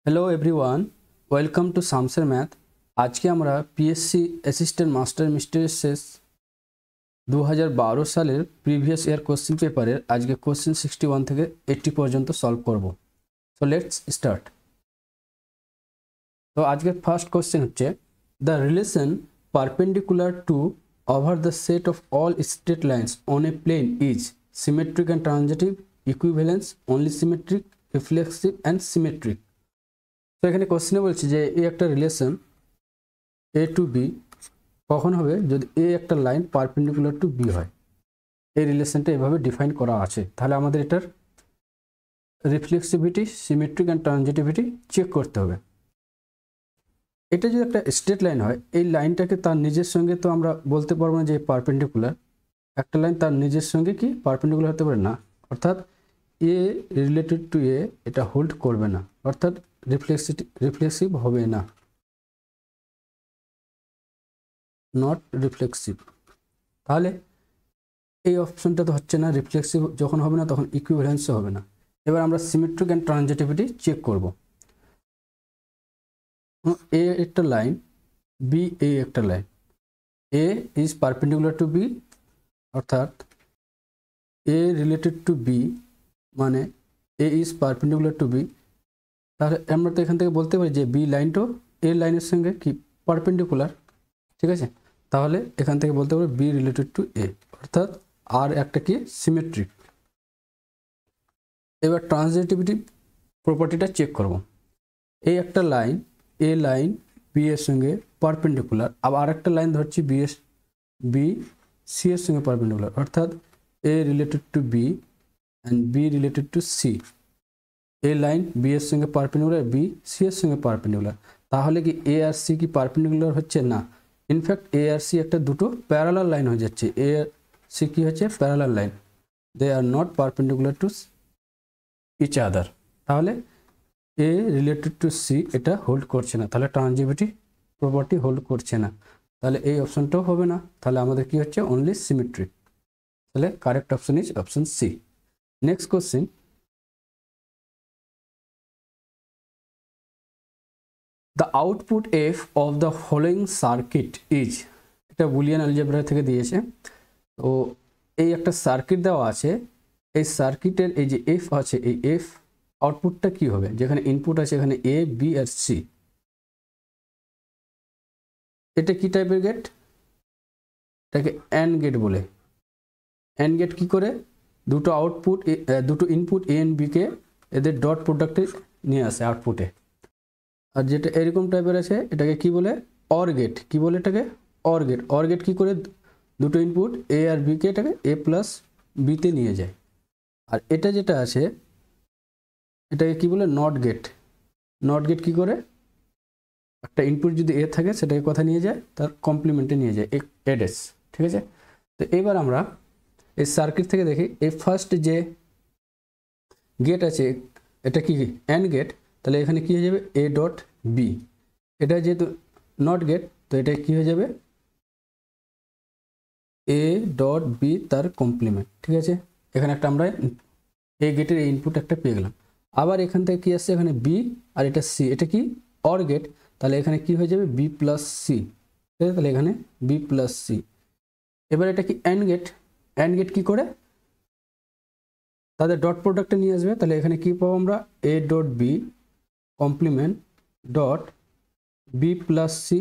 Hello everyone, welcome to Shamsher math. আজকে আমরা PSC assistant master মিস্ট্রেসেস 2012 সালের প্রিভিয়াস ইয়ার কোশ্চেন পেপারের আজকে কোশ্চেন 61 থেকে 80 পর্যন্ত সলভ করব। So let's start. তো আজকের ফার্স্ট কোশ্চেন হচ্ছে the relation perpendicular to over the set of all straight lines on a plane is symmetric and transitive, equivalence, only symmetric, reflexive and symmetric. তো এখানে কোশ্চেনে বলছি যে এই একটা রিলেশন এ টু বি কখন হবে যদি এ একটা লাইন পারপেন্ডিকুলার টু বি হয়। এই রিলেশনটা এভাবে ডিফাইন করা আছে। তাহলে আমাদের এটার reflexivity, symmetric and transitivity check করতে হবে। এটা যদি একটা স্ট্রেট লাইন হয়, এই লাইনটাকে তার নিজের সঙ্গে তো আমরা বলতে পারবো না যে পারপেন্ডিকুলার। একটা লাইন তার নিজের সঙ্গে কি পারপেন্ডিকুলার হতে পারে না, অর্থাৎ এ রিলেটেড টু এ এটা হোল্ড করবে না, অর্থাৎ রিফ্লেক্সিভ হবে না, নট রিফ্লেক্সিভ। তাহলে এই অপশনটা তো হচ্ছে না, রিফ্লেক্সিভ যখন হবে না তখন ইকুইভ্যালেন্সও হবে না। এবার আমরা সিমেট্রিক অ্যান্ড ট্রানজিটিভিটি চেক করব। এ একটা লাইন, বি এ একটা line, A is perpendicular to B, অর্থাৎ এ রিলেটেড টু বি মানে A is perpendicular to B. তাহলে আমরা তো এখান থেকে বলতে পারি যে বি লাইনটাও এ লাইনের সঙ্গে কি পারপেন্ডিকুলার, ঠিক আছে। তাহলে এখান থেকে বলতে পারি বি রিলেটেড টু এ, অর্থাৎ আর একটা কি সিমেট্রিক। এবার ট্রানজিটিভিটি প্রপার্টিটা চেক করব। এই একটা লাইন, এ লাইন বি এর সঙ্গে পারপেন্ডিকুলার, আবার আরেকটা লাইন ধরছি বি সি এর সঙ্গে পারপেন্ডিকুলার, অর্থাৎ A related to B and B related to C. A line B এর সঙ্গে পারপেন্ডিকুলার, বি সি এর সঙ্গে পারপেন্ডিকুলার। তাহলে কি এ আর সি কি পারপেন্ডিকুলার হচ্ছে না? ইনফ্যাক্ট এ আর সি একটা দুটো প্যারালাল লাইন হয়ে যাচ্ছে। এ আর সি কি হচ্ছে parallel line, they are not perpendicular to each other. তাহলে এ রিলেটেড টু সি এটা হোল্ড করছে না, তাহলে ট্রানজিটিভিটি প্রপার্টি হোল্ড করছে না। তাহলে এই অপশনটাও হবে না। তাহলে আমাদের কি হচ্ছে অনলি সিমেট্রিক। তাহলে correct option is option C. Next question, the output f of the following circuit is, এটা বুলিয়ান অ্যালজেব্রা থেকে দিয়েছে। তো এই একটা সার্কিট দেওয়া আছে, এই সার্কিটের এই যে এফ আছে, এই এফ আউটপুটটা কি হবে? যেখানে ইনপুট আছে এখানে এ বি আর সি। এটা কি টাইপের গেট? এটাকে অ্যান্ড গেট বলে। অ্যান্ড গেট কি করে? দুটো আউটপুট, দুটো ইনপুট এ এন্ড বিকে এদের ডট প্রোডাক্টে নিয়ে আসে আউটপুটে। আর যেটা এরকম টাইপের আছে এটাকে কি বলে? OR gate. কি বলে এটাকে? OR gate. অর গেট কী করে দুটো ইনপুট এ আর বিকে এটাকে এ প্লাস বিতে নিয়ে যায়। আর এটা যেটা আছে এটাকে কি বলে? NOT gate. নট গেট কী করে? একটা ইনপুট যদি এ থাকে সেটাকে কথা নিয়ে যায়, তার কমপ্লিমেন্টে নিয়ে যায় এডেস, ঠিক আছে। তো এবার আমরা এই সার্কিট থেকে দেখি এই ফার্স্ট যে গেট আছে এটা কি অ্যান্ড গেট, তাহলে এখানে কি হয়ে যাবে? A dot B. এটা যেহেতু নট গেট তো এটা কি হয়ে যাবে? এ ডট বি তার কমপ্লিমেন্ট, ঠিক আছে। এখানে একটা আমরা এ গেটের ইনপুট একটা পেয়ে গেলাম। আবার এখান থেকে কি আসছে? এখানে বি আর এটা সি, এটা কি অর গেট, তাহলে এখানে কি হয়ে যাবে? বি প্লাস সি, ঠিক আছে। তাহলে এখানে বি প্লাস সি। এবার এটা কি অ্যান্ড গেট। অ্যান্ড গেট কী করে? তাদের ডট প্রোডাক্টে নিয়ে আসবে। তাহলে এখানে কি পাবো আমরা? A dot B complement dot B plus C,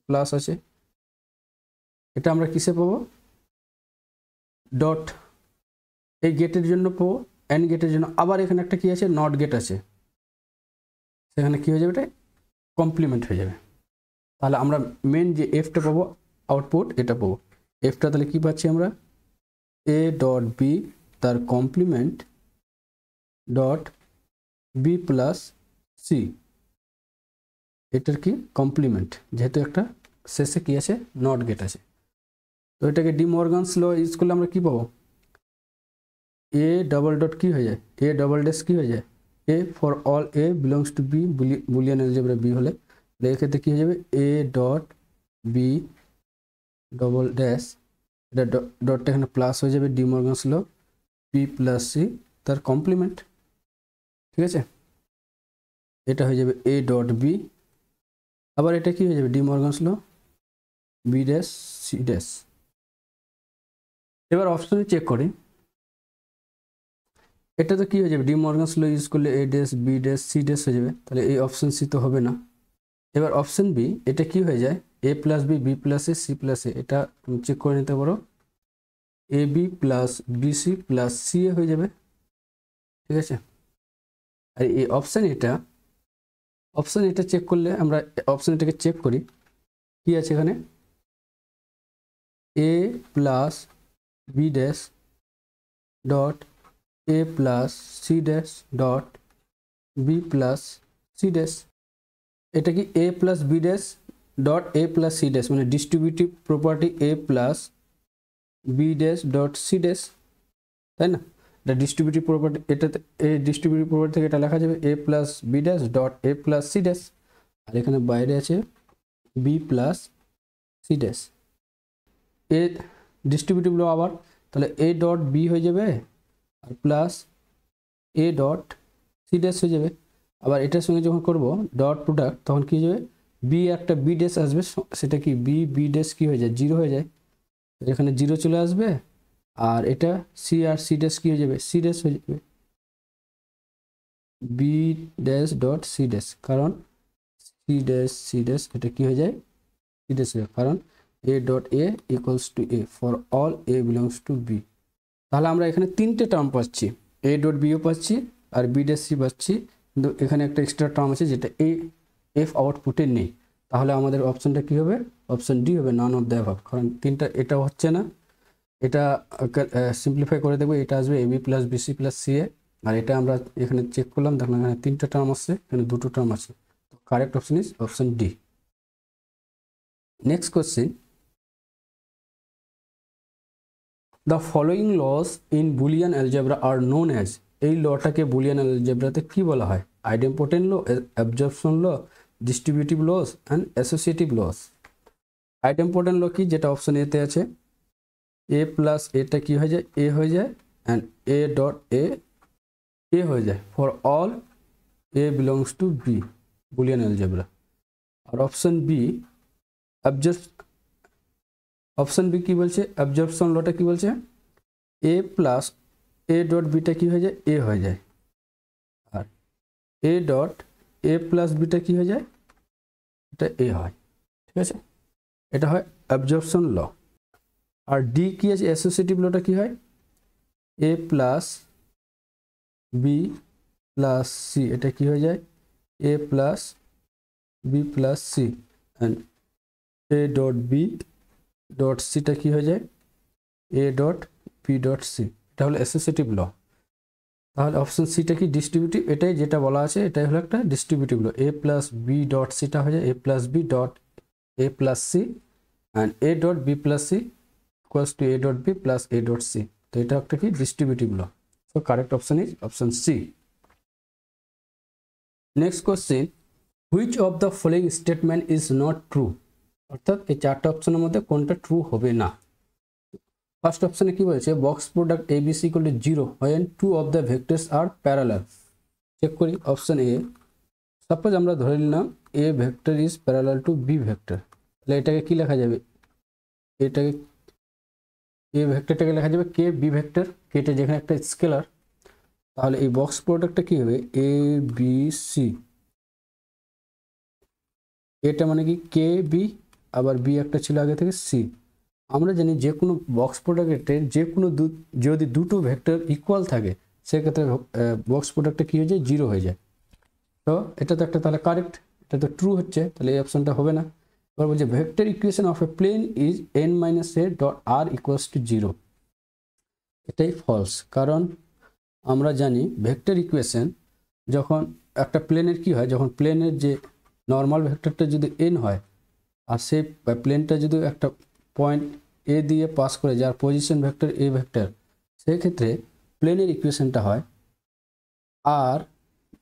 plus আছে, এটা আমরা কিসে পাবো? ডট এই গেটের জন্য পাবো, অ্যান্ড গেটের জন্য। আবার এখানে একটা কি আছে? নট গেট আছে, সেখানে কি হয়ে যাবে? এটা কমপ্লিমেন্ট হয়ে যাবে। তাহলে আমরা মেন যে এফটা পাবো আউটপুট এটা পাবো। এফটা তাহলে কি পাচ্ছি আমরা? এ ডট বি তার complement dot B plus C, এটার কি কমপ্লিমেন্ট, যেহেতু একটা শেষে কি আছে? নট গেট আছে। তো এটাকে ডি মর্গানস ল ইউজ করলে আমরা কি পাবো? এ ডবল ডট কি হয়ে যায়? এ ডবল ড্যাশ কি হয়ে যায়? A for all A belongs to B, Boolean algebra B হলে এক্ষেত্রে কী হয়ে যাবে? A dot B double dash, এটা ডটটা এখানে প্লাস হয়ে যাবে, De Morgan's law B plus C তার কমপ্লিমেন্ট, ঠিক আছে। এটা হয়ে যাবে এ ডট বি, আবার এটা কি হয়ে যাবে De Morgan's law B dash C dash. এবার অপশনে চেক করি, এটা তো কি হয়ে যাবে ডি মর্গানস ল ইউজ করলে A dash B dash C dash হয়ে যাবে, তাহলে এই অপশন সি তো হবে না। এবার অপশন বি, এটা কি হয়ে যায় এ plus B B plus A C plus A, এটা তুমি চেক করে নিতে পারো, A B plus B C plus C A হয়ে যাবে, ঠিক আছে। আর এই অপশন এটা চেক করলে আমরা অপশন এটাকে চেক করি, কি আছে এখানে A plus B dash dot A plus C dash dot B plus C dash. এটা কি A plus B dash dot A plus C dash, মানে distributive property A plus B dash dot C dash, তাই না। এটা distributive property, এটাতে এই distributive property থেকে এটা লেখা যাবে A plus B dash dot A plus C dash, আর এখানে বাইরে আছে B plus C dash. A distributive law আবার, তাহলে এ ডট বি হয়ে যাবে আর প্লাস এ ডট সি ড্যাশ হয়ে যাবে। আবার এটার সঙ্গে যখন করব ডট প্রোডাক্ট তখন কি হয়ে যাবে বি একটা বি ড্যাশ আসবে, সেটা কি বি বি ড্যাশ কি হয়ে যায় জিরো হয়ে যায়, এখানে জিরো চলে আসবে। আর এটা সি আর সি ড্যাশ কি হয়ে যাবে সি ড্যাশ হয়ে যাবে, B dash dot C dash, কারণ সি ড্যাশ এটা কি হয়ে যায় সি ড্যাশ হয়ে যায়, কারণ A dot A equals to A for all A belongs to B. তাহলে আমরা এখানে তিনটে টার্ম পাচ্ছি, এ ডট বিও পাচ্ছি আর বি ড্যাশ সি পাচ্ছি, কিন্তু এখানে একটা এক্সট্রা টার্ম আছে যেটা এই এফ আউটপুটে নেই। তাহলে আমাদের অপশনটা কি হবে, অপশন ডি হবে, নান অফ দ্য অ্যাবাভ, কারণ তিনটা এটা হচ্ছে না। এটা সিম্পলিফাই করে দেবো, এটা আসবে A B plus B C plus C A, আর এটা আমরা এখানে চেক করলাম দেখলাম এখানে তিনটা টার্ম আসছে, এখানে দুটো টার্ম আছে, তো correct option is option D. Next question, the following laws in Boolean algebra are known as, এই লটাকে বুলিয়ান অ্যালজেব্রাতে কি বলা হয়, idempotent law, absorption law, distributive laws and associative laws. Idempotent law কি, যেটা অপশন এতে আছে, এ প্লাস এটা কি হয়ে যায় এ হয়ে যায় অ্যান্ড এ ডট এ হয়ে যায় for all A belongs to B, Boolean algebra. আর অপশন বি অপশন বি কি বলছে, অ্যাবজর্পশন লটা কি বলছে, এ প্লাস এ ডট বিটা কি হয়ে যায় এ হয়ে যায়, আর এ ডট এ প্লাস বিটা কি হয়ে যায় এটা এ হয়, ঠিক আছে, এটা হয় অ্যাবজর্পশন ল। আর ডি কি আছে, অ্যাসোসিয়েটিভ লটা কি হয়, a plus b plus c, এটা কি হয়ে যায় এ plus b plus c and a dot b dot সিটা কি হয়ে যায় a dot b dot c, এটা হলো অ্যাসোসিয়েটিভ ল। তাহলে অপশন সিটা কি ডিস্ট্রিবিউটিভ, এটাই যেটা বলা আছে এটাই হলো একটা distributive law, a plus b dot সিটা হয়ে যায় এ plus b dot A plus c and a dot B plus c equals to a dot B plus A dot c, তো এটা একটা কি distributive law. So correct option is option C. Next question, which of the following statement is not true, অর্থাৎ এই চারটা অপশনের মধ্যে কোনটা ট্রু হবে না। ফার্স্ট অপশনে কি বলেছে, box product A B C equal to 0 when two of the vectors are parallel। চেক করি অপশন এ, সাপোজ আমরা ধরে নিলাম A vector is parallel to B vector, তাহলে এটাকে কি লেখা যাবে, এটাকে এ ভেক্টরটাকে লেখা যাবে কে বি ভেক্টর, কেটা যেখানে একটা স্কেলার, তাহলে এই বক্স প্রোডাক্টটা কি হবে এ বি সি, এটা মানে কি কে বি, আবার বি একটা ছিল আগে থেকে সি। আমরা জানি যে কোনো বক্স প্রোডাক্টের যে কোনো যদি দুটো ভেক্টর ইকুয়াল থাকে সেক্ষেত্রে বক্স প্রোডাক্টটা কী হয়ে যায় 0 হয়ে যায়, তো এটা তো একটা তাহলে কারেক্ট, এটা তো ট্রু হচ্ছে, তাহলে এই অপশনটা হবে না। এবার বলছে vector equation of a plane is n minus A dot R equals to 0, এটাই ফলস, কারণ আমরা জানি ভেক্টর ইকুয়েশন যখন একটা প্লেনের কি হয়, যখন প্লেনের যে নর্মাল ভেক্টরটা যদি n হয় আর সেই প্লেনটা যদি একটা পয়েন্ট এ দিয়ে পাস করে যার পজিশন ভেক্টর এ ভেক্টর, সেক্ষেত্রে প্লেনের ইকুয়েশনটা হয় r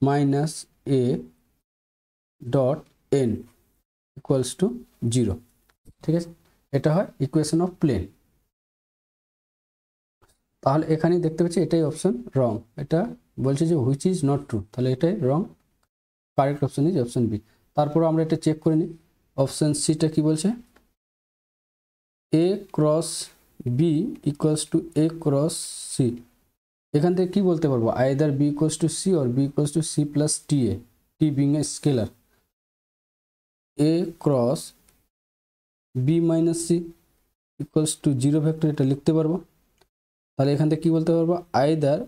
minus A dot n equals to 0, ঠিক আছে, এটা হয় ইকুয়েশন অফ প্লেন। তাহলে এখানেই দেখতে পাচ্ছি এটাই অপশন রং, এটা বলছে যে হুইচ ইজ নট ট্রু, তাহলে এটাই wrong. Correct option is option B. তারপর আমরা এটা চেক করে নিই, অপশন সিটা কি বলছে, a cross b equals to a cross c. এখান থেকে কি বলতে পারবো, either b equals to c or b equals to c plus t a, t being a scalar, a cross b minus C equals to zero vector, এটা লিখতে পারবো। তাহলে এখান থেকে কী বলতে পারবো, আইদার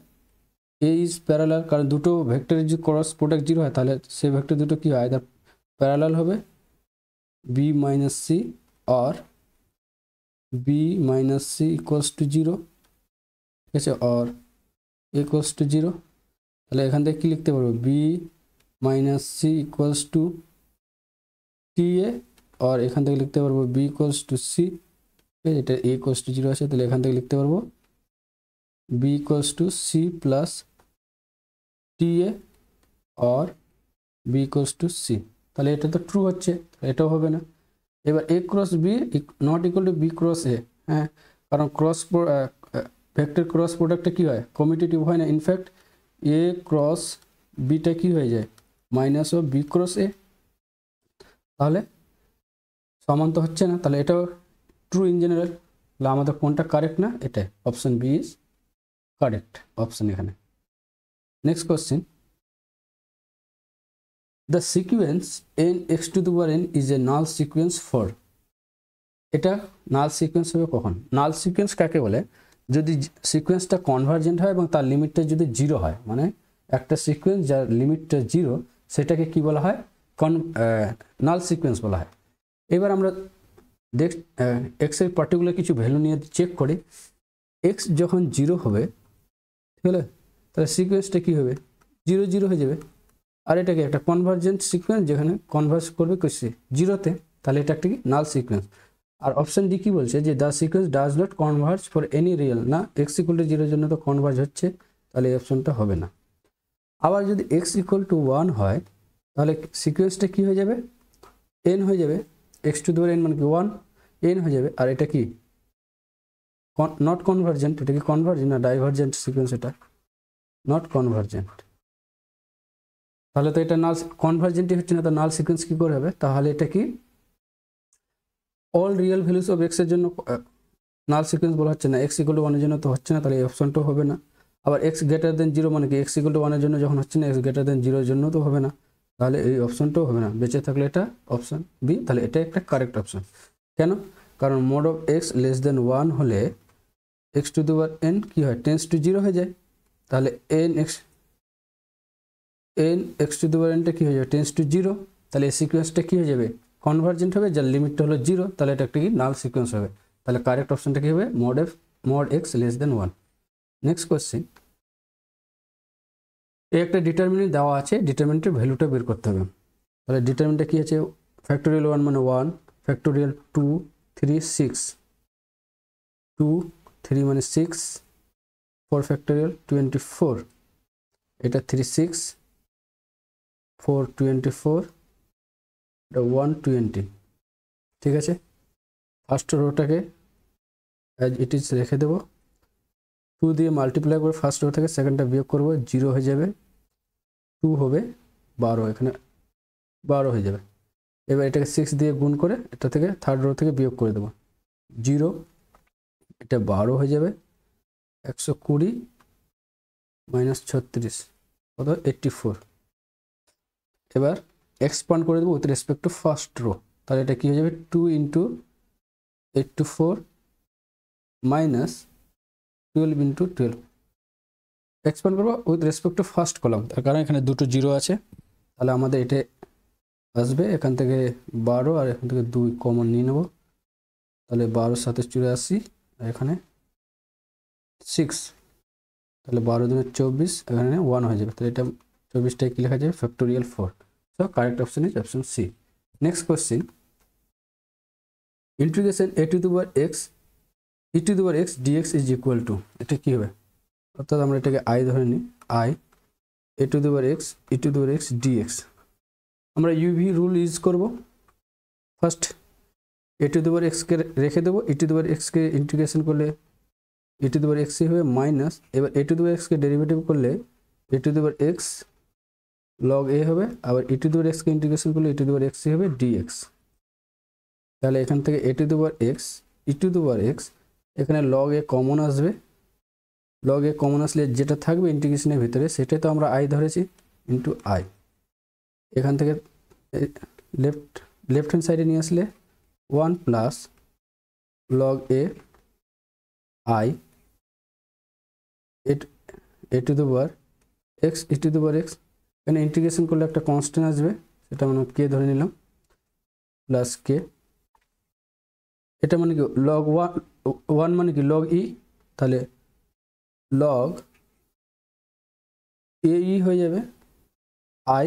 এ ইজ প্যারালাল, কারণ দুটো ভেক্টরের যদি ক্রস প্রোডাক্ট জিরো হয় তাহলে সেই ভেক্টর দুটো কী হয়, আইদার প্যারালাল হবে বি মাইনাস সি আর B minus C equals to zero, ঠিক আছে, আর ইকুয়ালস টু জিরো। তাহলে এখান থেকে কী লিখতে পারবো, b minus C equals to t a, আর এখান থেকে লিখতে পারবো বি ইকুয়ালস টু সি, এটা এ ইকুয়ালস টু জিরো আছে, তাহলে এখান থেকে লিখতে পারবো b equals to c plus t a আর বি ইকুয়ালস টু সি। তাহলে এটা তো ট্রু হচ্ছে, এটাও হবে না। এবার a cross b not equal to b cross a, হ্যাঁ, কারণ ক্রস ভেক্টর ক্রস প্রোডাক্টটা কী হয়, কমিউটেটিভ হয় না। ইনফ্যাক্ট এ ক্রস বিটা কী হয়ে যায়, মাইনাস অফ বি ক্রস এ, তাহলে সমান তো হচ্ছে না, তাহলে এটাও ট্রু ইন জেনারেল। তাহলে আমাদের কোনটা কারেক্ট না, এটাই option B is correct option এখানে। Next question, the sequence n x to the power n is a null sequence for. এটা নাল সিকুয়েন্স হবে কখন, নাল সিকুয়েন্স কাকে বলে, যদি সিকুয়েন্সটা কনভার্জেন্ট হয় এবং তার লিমিটটা যদি জিরো হয়, মানে একটা সিকুয়েন্স যার লিমিটটা জিরো সেটাকে কি বলা হয়, নাল সিকুয়েন্স বলা হয়। এবার আমরা এক্সের পার্টিকুলার কিছু ভ্যালু নিয়ে চেক করি, এক্স যখন জিরো হবে, ঠিক আছে, তাহলে সিকুয়েন্সটা কী হবে, জিরো জিরো হয়ে যাবে। আর এটাকে একটা কনভার্জেন্ট সিকুয়েন্স যেখানে কনভার্জ করবে কিছু জিরোতে, তাহলে এটা একটা কি নাল সিকুয়েন্স। আর অপশন ডি কী বলছে, যে the sequence does not converge for any real, না এক্স ইকুয়াল টু জিরোর জন্য তো কনভার্জ হচ্ছে, তাহলে এই অপশনটা হবে না। আবার যদি এক্স ইকুয়াল টু 1 হয় তাহলে সিকুয়েন্সটা কী হয়ে যাবে, এন হয়ে যাবে, x to the power N মানে কি 1, এন হয়ে যাবে। আর এটা কি নট কনভার্জেন্ট, এটা কি কনভার্জেন্ট না ডাইভার্জেন্ট সিকুয়েন্স, এটা নট কনভার্জেন্ট, তাহলে তো এটা নাল কনভার্জেন্টই হচ্ছে না, তো নাল সিকুয়েন্স কী করে হবে, তাহলে এটা কি অল রিয়েল ভ্যালুস অফ এক্সের জন্য নাল সিকুয়েন্স বলা হচ্ছে না, এক্স ইকুয়াল টু 1 এর জন্য তো হচ্ছে না, তাহলে এই অপশনটাও হবে না। আবার এক্স গ্রেটার দেন জিরো মানে কি, এক্স ইকুয়াল টু 1 এর জন্য যখন হচ্ছে না, এক্স গ্রেটার দেন জিরোর জন্য তো হবে না, তাহলে এই অপশনটাও হবে না। বেঁচে থাকলে এটা অপশন বি, তাহলে এটা একটা কারেক্ট অপশন। কেন, কারণ mod of x less than 1 হলে x to the power n কী হয়, টেন্স টু জিরো হয়ে যায়, তাহলে n x to the power এনটা কী হয়ে যাবে, টেন্স টু জিরো, তাহলে এই সিকুয়েন্সটা কী হয়ে যাবে, কনভার্জেন্ট হবে, যার লিমিটটা হলো জিরো, তাহলে এটা একটা কি নাল সিকুয়েন্স হবে। তাহলে কারেক্ট অপশনটা কী হবে, mode x less than 1। Next question, এই একটা ডিটারমিনেন্ট দেওয়া আছে, ডিটারমিনেন্টের ভ্যালুটা বের করতে হবে। তাহলে ডিটারমিনেন্টটা কী আছে, ফ্যাক্টোরিয়াল 1 মানে 1, ফ্যাক্টোরিয়াল 2 3 6, 2 3 মানে 6, 4 ফ্যাক্টোরিয়াল 24, এটা 3 6 4 24, এটা 120, ঠিক আছে। ফার্স্ট রোটাকে অ্যাজ ইট ইজ রেখে দেবো, 2 দিয়ে মাল্টিপ্লাই করে ফার্স্ট রো থেকে সেকেন্ডটা বিয়োগ করবো, 0 হয়ে যাবে, 2 হবে 12, এখানে 12 হয়ে যাবে। এবার এটাকে 6 দিয়ে গুণ করে এটা থেকে থার্ড রো থেকে বিয়োগ করে দেবো, 0, এটা 12 হয়ে যাবে, 120 মাইনাস 36 কত 84। এবার এক্সপান্ড করে দেবো with respect two first row, তাহলে এটা কী হয়ে যাবে, 2 ইন্টু 84 মাইনাস 12 ইন্টু 12, এক্সপান্ড করবো with respect two first column, তার কারণ এখানে দুটো জিরো আছে, তাহলে আমাদের এটা আসবে এখান থেকে 12 আর এখান থেকে 2 কমন নিয়ে নেব, তাহলে 12 সাথে 84 আর এখানে 6, তাহলে 12 দিনের 24, এখানে 1 হয়ে যাবে, তাহলে এটা 24টাই কী লেখা যাবে, factorial 4। So correct option is option C. Next question, integration A to the power x E to the power X DX is equal to, এটা কী হবে, অর্থাৎ আমরা এটাকে আই ধরে নিই, I A to the power x E to the power X DX. আমরা UV rule use করব, first A to the power এক্সকে রেখে দেবো, ই টু দি পাওয়ার এক্সকে ইন্টিগ্রেশন করলে ই টু দি পাওয়ার এক্সই হবে মাইনাস, এবার এ টু দি পাওয়ার এক্সকে ডেরিভেটিভ করলে a to the power x log a হবে, আবার e টু দি পাওয়ার এক্সকে ইন্টিগ্রেশন করলে e two the power x হবে ডিএক্স। তাহলে এখান থেকে e two the power x E to the power x, এখানে লগ এ কমন আসবে, লগ এ কমন আসলে যেটা থাকবে ইন্টিগ্রেশনের ভিতরে সেটাই তো আমরা আই ধরেছি, ইন্টু আই। এখান থেকে লেফট হ্যান্ড সাইডে নিয়ে আসলে 1 plus log A I A to the power x E to the power x. এখানে ইন্টিগ্রেশন করলে একটা কনস্ট্যান্ট আসবে, সেটা আমরা কে ধরে নিলাম, প্লাস কে। এটা মানে কি লগ ওয়ান মানে কি লগ ই, তাহলে লগ এ ই হয়ে যাবে আই,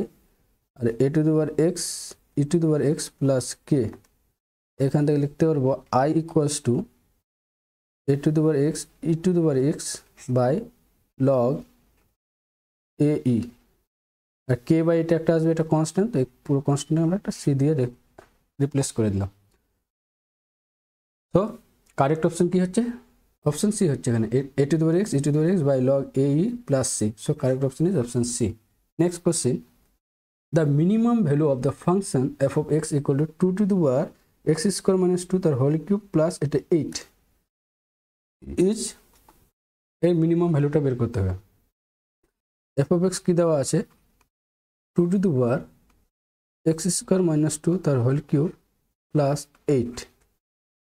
আর a to the power x E to the power x plus k. এখান থেকে লিখতে পারবো I equals to a to the power x E to the power x by log a e, আর k by এটা একটা আসবে, এটা constant, তো পুরো কনস্ট্যান্ট আমরা একটা সি দিয়ে রিপ্লেস করে দিলাম। তো কারেক্ট অপশন কি হচ্ছে, অপশন সি হচ্ছে এখানে a to the power x E to the power x by log a e plus c. So correct option is option C. Next question, the minimum value of the function f of x equal to 2 to the power x square minus 2 তার whole cube plus এটা 8 is এর minimum ভ্যালুটা বের করতে হবে। f of x কি দেওয়া আছে 2 to the power x square minus 2 তার হোল কিউব প্লাস 8।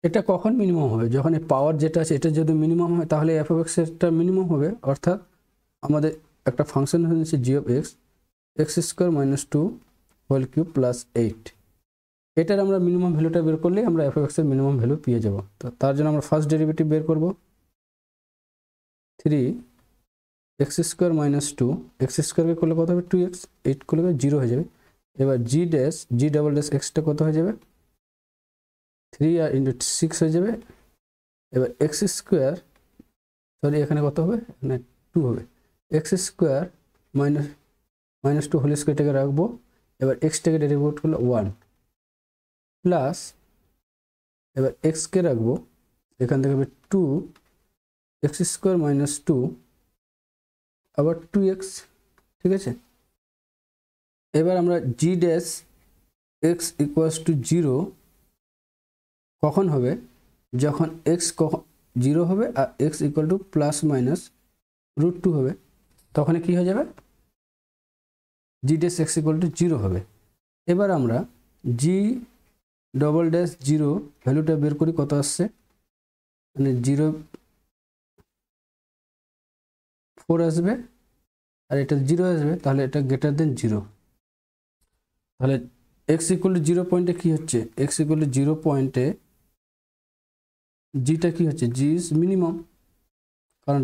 এটা কখন মিনিমাম হবে, যখন এই পাওয়ার যেটা আছে এটা যদি মিনিমাম হয় তাহলে f of x এরটা মিনিমাম হবে, অর্থাৎ আমাদের একটা ফাংশন হচ্ছে g of x X square minus 2 whole cube plus 8। এটার আমরা মিনিমাম ভ্যালুটা বের করলে আমরা এফ এক্স এর মিনিমাম ভ্যালু পেয়ে যাব। তো তার জন্য আমরা ফার্স্ট ডেরিভেটিভ বের করব, 3 এক্স স্কোয়ার মাইনাস 2, এক্স স্কোয়ারকে করলে কত হবে 2x, 8 করলে 0 হয়ে যাবে। এবার জি ডাবল ড্যাশ এক্সটা কত হয়ে যাবে 3 আর ইন্টু 6 হয়ে যাবে। এবার এক্স স্কোয়ার, সরি এখানে কত হবে, এখানে 2 হবে, এক্স স্কোয়ার মাইনাস 2 হোল স্কোয়ারটাকে রাখবো। এবার এক্সটাকে ডেরিভেট করলে 1 প্লাস, এবার এক্সকে রাখবো, এখান থেকে হবে 2 এক্স স্কোয়ার মাইনাস 2 আবার 2x, ঠিক আছে। এবার আমরা g dash x equals to 0 কখন হবে, যখন এক্স 0 হবে আর x equal to plus minus √2 হবে, তখন কি হয়ে যাবে g dash x equal to 0 হবে। এবার আমরা জি ডবল ড্যাশ 0 ভ্যালুটা বের করি, কত আসছে, মানে 0.4 আসবে আর এটা 0 আসবে, তাহলে এটা গ্রেটার দেন 0। তাহলে এক্স ইকুয়াল টু 0 পয়েন্টে কী হচ্ছে, এক্স ইকুয়াল টু 0 পয়েন্টে জিটা কী হচ্ছে, জি ইজ মিনিমাম, কারণ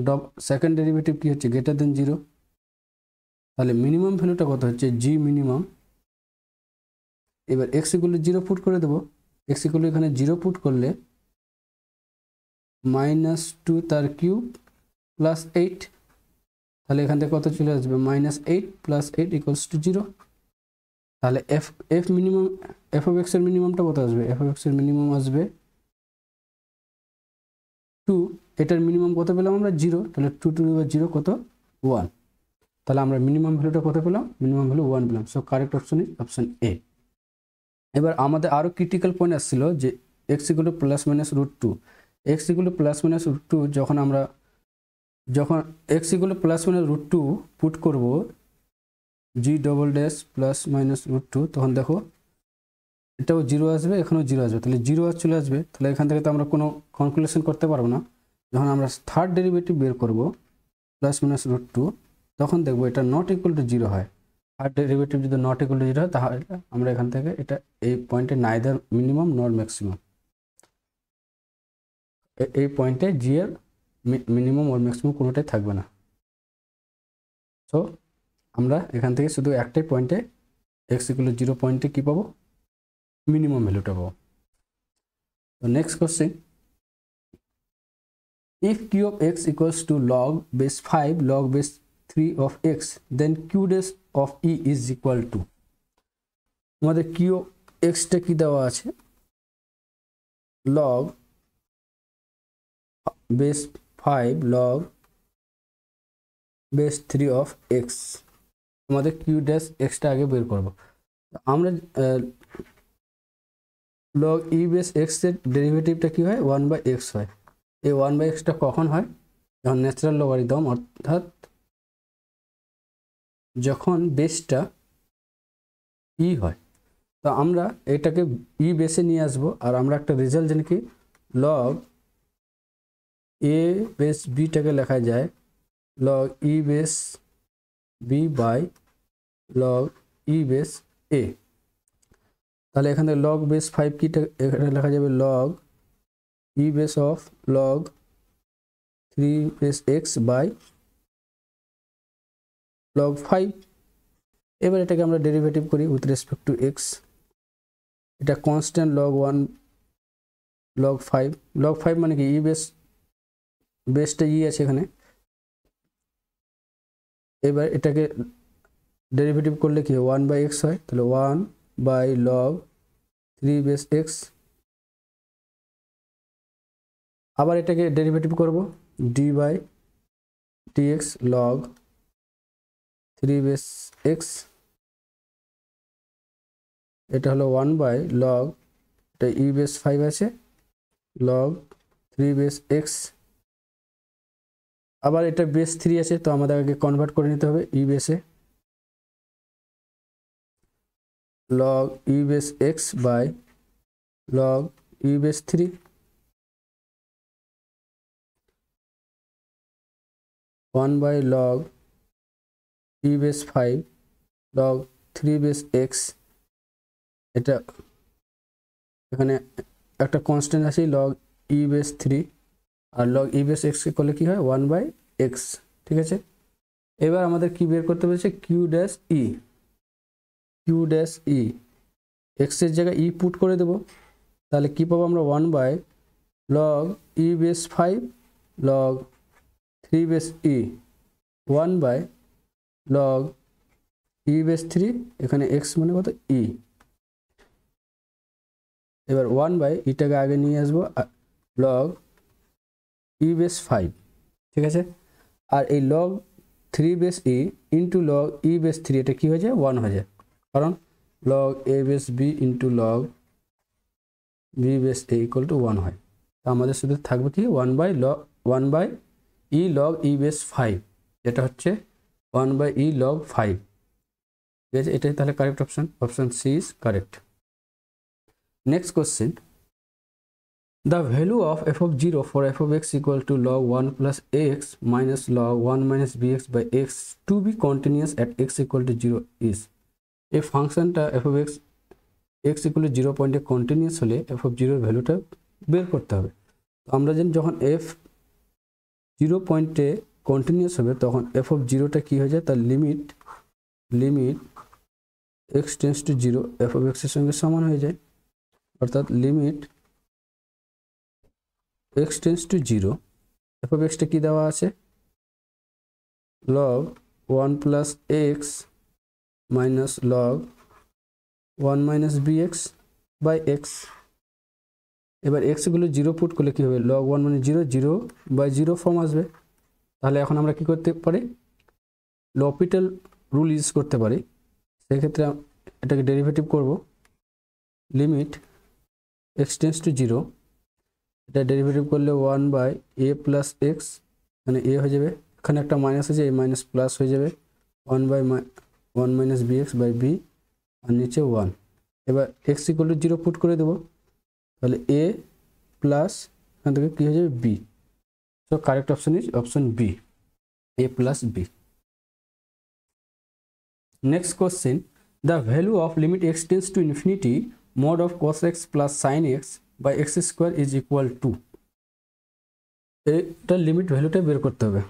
সেকেন্ড ডেরিভেটিভ কী হচ্ছে গ্রেটার দেন 0। তাহলে মিনিমাম ভ্যালুটা কত হচ্ছে জি মিনিমাম। এবার এক্স ইকুয়াল টু 0 পুট করে দেবো, এক্স ইকুয়াল টু এখানে 0 পুট করলে -2 তার কিউব প্লাস 8, তাহলে এখান থেকে কত চলে আসবে -8 প্লাস 8 ইকুয়ালস টু 0। তাহলে F minimum, F of x এর মিনিমামটা কত আসবে, এফ অফ এক্স এর মিনিমাম আসবে 2, এটার মিনিমাম কত পেলাম আমরা 0, তাহলে 2 টু দি পাওয়ার 0 কত 1, তাহলে আমরা মিনিমাম ভ্যালুটা কত পেলাম, মিনিমাম ভ্যালু 1 পেলাম। So correct option is option এ। এবার আমাদের আরও ক্রিটিক্যাল পয়েন্ট আসছিল যে x equal to plus minus √2, x equal to plus minus √2 যখন x equal to plus minus √2 put করব G double dash plus minus √2, তখন দেখো এটাও 0 আসবে, এখানেও 0 আসবে, তাহলে 0 আর চলে আসবে। তাহলে এখান থেকে তো আমরা কোনো কনক্লুশন করতে পারবো না। যখন আমরা থার্ড ডেরিভেটিভ বের করব প্লাস মাইনাস √2, তখন দেখবো এটা নট ইকুয়াল টু 0 হয়। থার্ড ডেরিভেটিভ যদি নট ইকুয়াল টু 0 হয় তাহলে আমরা এখান থেকে এটা এই পয়েন্টে নাইদার মিনিমাম নট ম্যাক্সিমাম, এই পয়েন্টে জি এর মিনিমাম ওর ম্যাক্সিমাম কোনোটাই থাকবে না। সো আমরা এখান থেকে শুধু একটাই পয়েন্টে এক্স ইকুয়াল টু 0 পয়েন্টে কী পাবো, মিনিমাম ভ্যালুটা পাবো। তো next question, if q of x equals to log base 5 log base 3 of x, then q dash of e is equal to, আমাদের q of x টা কি দেওয়া আছে log base 5 log base 3 of x, আমাদের Q dash extra আগে বের করব। আমরা লগ ই বেস এক্সের ডেরিভেটিভটা কী হয়, 1/x হয়। এই 1/xটা কখন হয়, যখন ন্যাচারাল লগারিদম, অর্থাৎ যখন বেসটা ই হয়। তো আমরা এটাকে ই বেসে নিয়ে আসবো, আর আমরা একটা রেজাল্ট জানি কি, লগ এ বেস বিটাকে লেখা যায় log E base b by log E base a. তাহলে এখান থেকে লগ বেস 5 কিটা এখানে লেখা যাবে log E base of log 3 base X by log 5। এবার এটাকে আমরা ডেরিভেটিভ করি উইথ রেসপেক্ট টু এক্স। এটা কনস্ট্যান্ট লগ 1 লগ 5, লগ 5 মানে কি, ই বেসটা ই আছে এখানে। এবার এটাকে ডেরিভেটিভ করলে কি হয়, 1/x হয়, তাহলে 1/log 3 বেস এক্স। আবার এটাকে ডেরিভেটিভ করব d/dx log 3 বেস এক্স। এটা হলো 1/log, এটা ই বেস 5 আছে, log 3 বেস এক্স। আবার এটা বেস 3 আছে, তো আমাদের আগে কনভার্ট করে নিতে হবে ই বেসে, log E base X by log E base 3। One by log E base 5 log 3 base X. এটা এখানে একটা কনস্ট্যান্ট আছে লগ ই বেস 3, আর লগ ই বেস এক্সকে করলে কি হয়, 1/x। ঠিক আছে, এবার আমাদের কি বের করতে বলেছে, কিউ ড্যাশ ই। কিউ ড্যাশ ই, এক্সের জায়গায় ই পুট করে দেবো, তাহলে কি পাবো আমরা, 1/log ই বেস 5 log 3 বেস ই, 1/log ই বেস 3, এখানে এক্স মানে কত, ই। এবার 1/ইটাকে আগে নিয়ে আসবো log ই বেস 5। ঠিক আছে, আর এই log 3 বেস ই ইন্টু log ই বেস 3, এটা কি হয়ে যায়, 1 হয়ে যায়, কারণ log a base B into log B base A equal to 1 হয়। তো আমাদের শুধু থাকবে কি, 1/ই log ই বেস 5, যেটা হচ্ছে 1/ই log 5। ঠিক আছে, এটাই তাহলে correct option, option C is correct. Next question, the value of f of 0 for f of x equal to log 1 plus x minus log 1 minus bx by x to be continuous at x equal to 0 is। এই ফাংশনটা f of x equal to 0 পয়েন্টে continuous হলে f of 0 এর ভ্যালুটা বের করতে হবে। তো আমরা জানি যখন f 0 পয়েন্টে কন্টিনিউয়াস হবে তখন f of 0টা কি হয়ে যায়, তার limit x tends to 0 f of x এর সঙ্গে সমান হয়ে যায়, অর্থাৎ limit x tends to 0, f of xটা কি দেওয়া আছে, log 1 plus x minus log 1 minus bx by x। এবার x গুলো 0 পুট করলে কি হবে, log 1 মানে 0, 0/0 ফর্ম আসবে। তাহলে এখন আমরা কি করতে পারি, l'Hopital রুল ইউজ করতে পারি। সেক্ষেত্রে এটাকে ডেরিভেটিভ করব, লিমিট x টেন্ডস টু 0, এটা ডেরিভেটিভ করলে 1/a প্লাস এক্স, এখানে a হয়ে যাবে, এখানে একটা মাইনাস আছে, a মাইনাস প্লাস হয়ে যাবে, 1 মাইনাস bx বাই b, আর নিচে 1। এবার x ইকুয়াল টু 0 পুট করে দেবো, তাহলে a প্লাস এখান থেকে কী হয়ে যাবে, b। So correct option is option B, a plus b। Next question, the value of limit x tends to infinity mod of cos x plus sin x by x square is equal to। এটা limit ভ্যালুটা বের করতে হবে।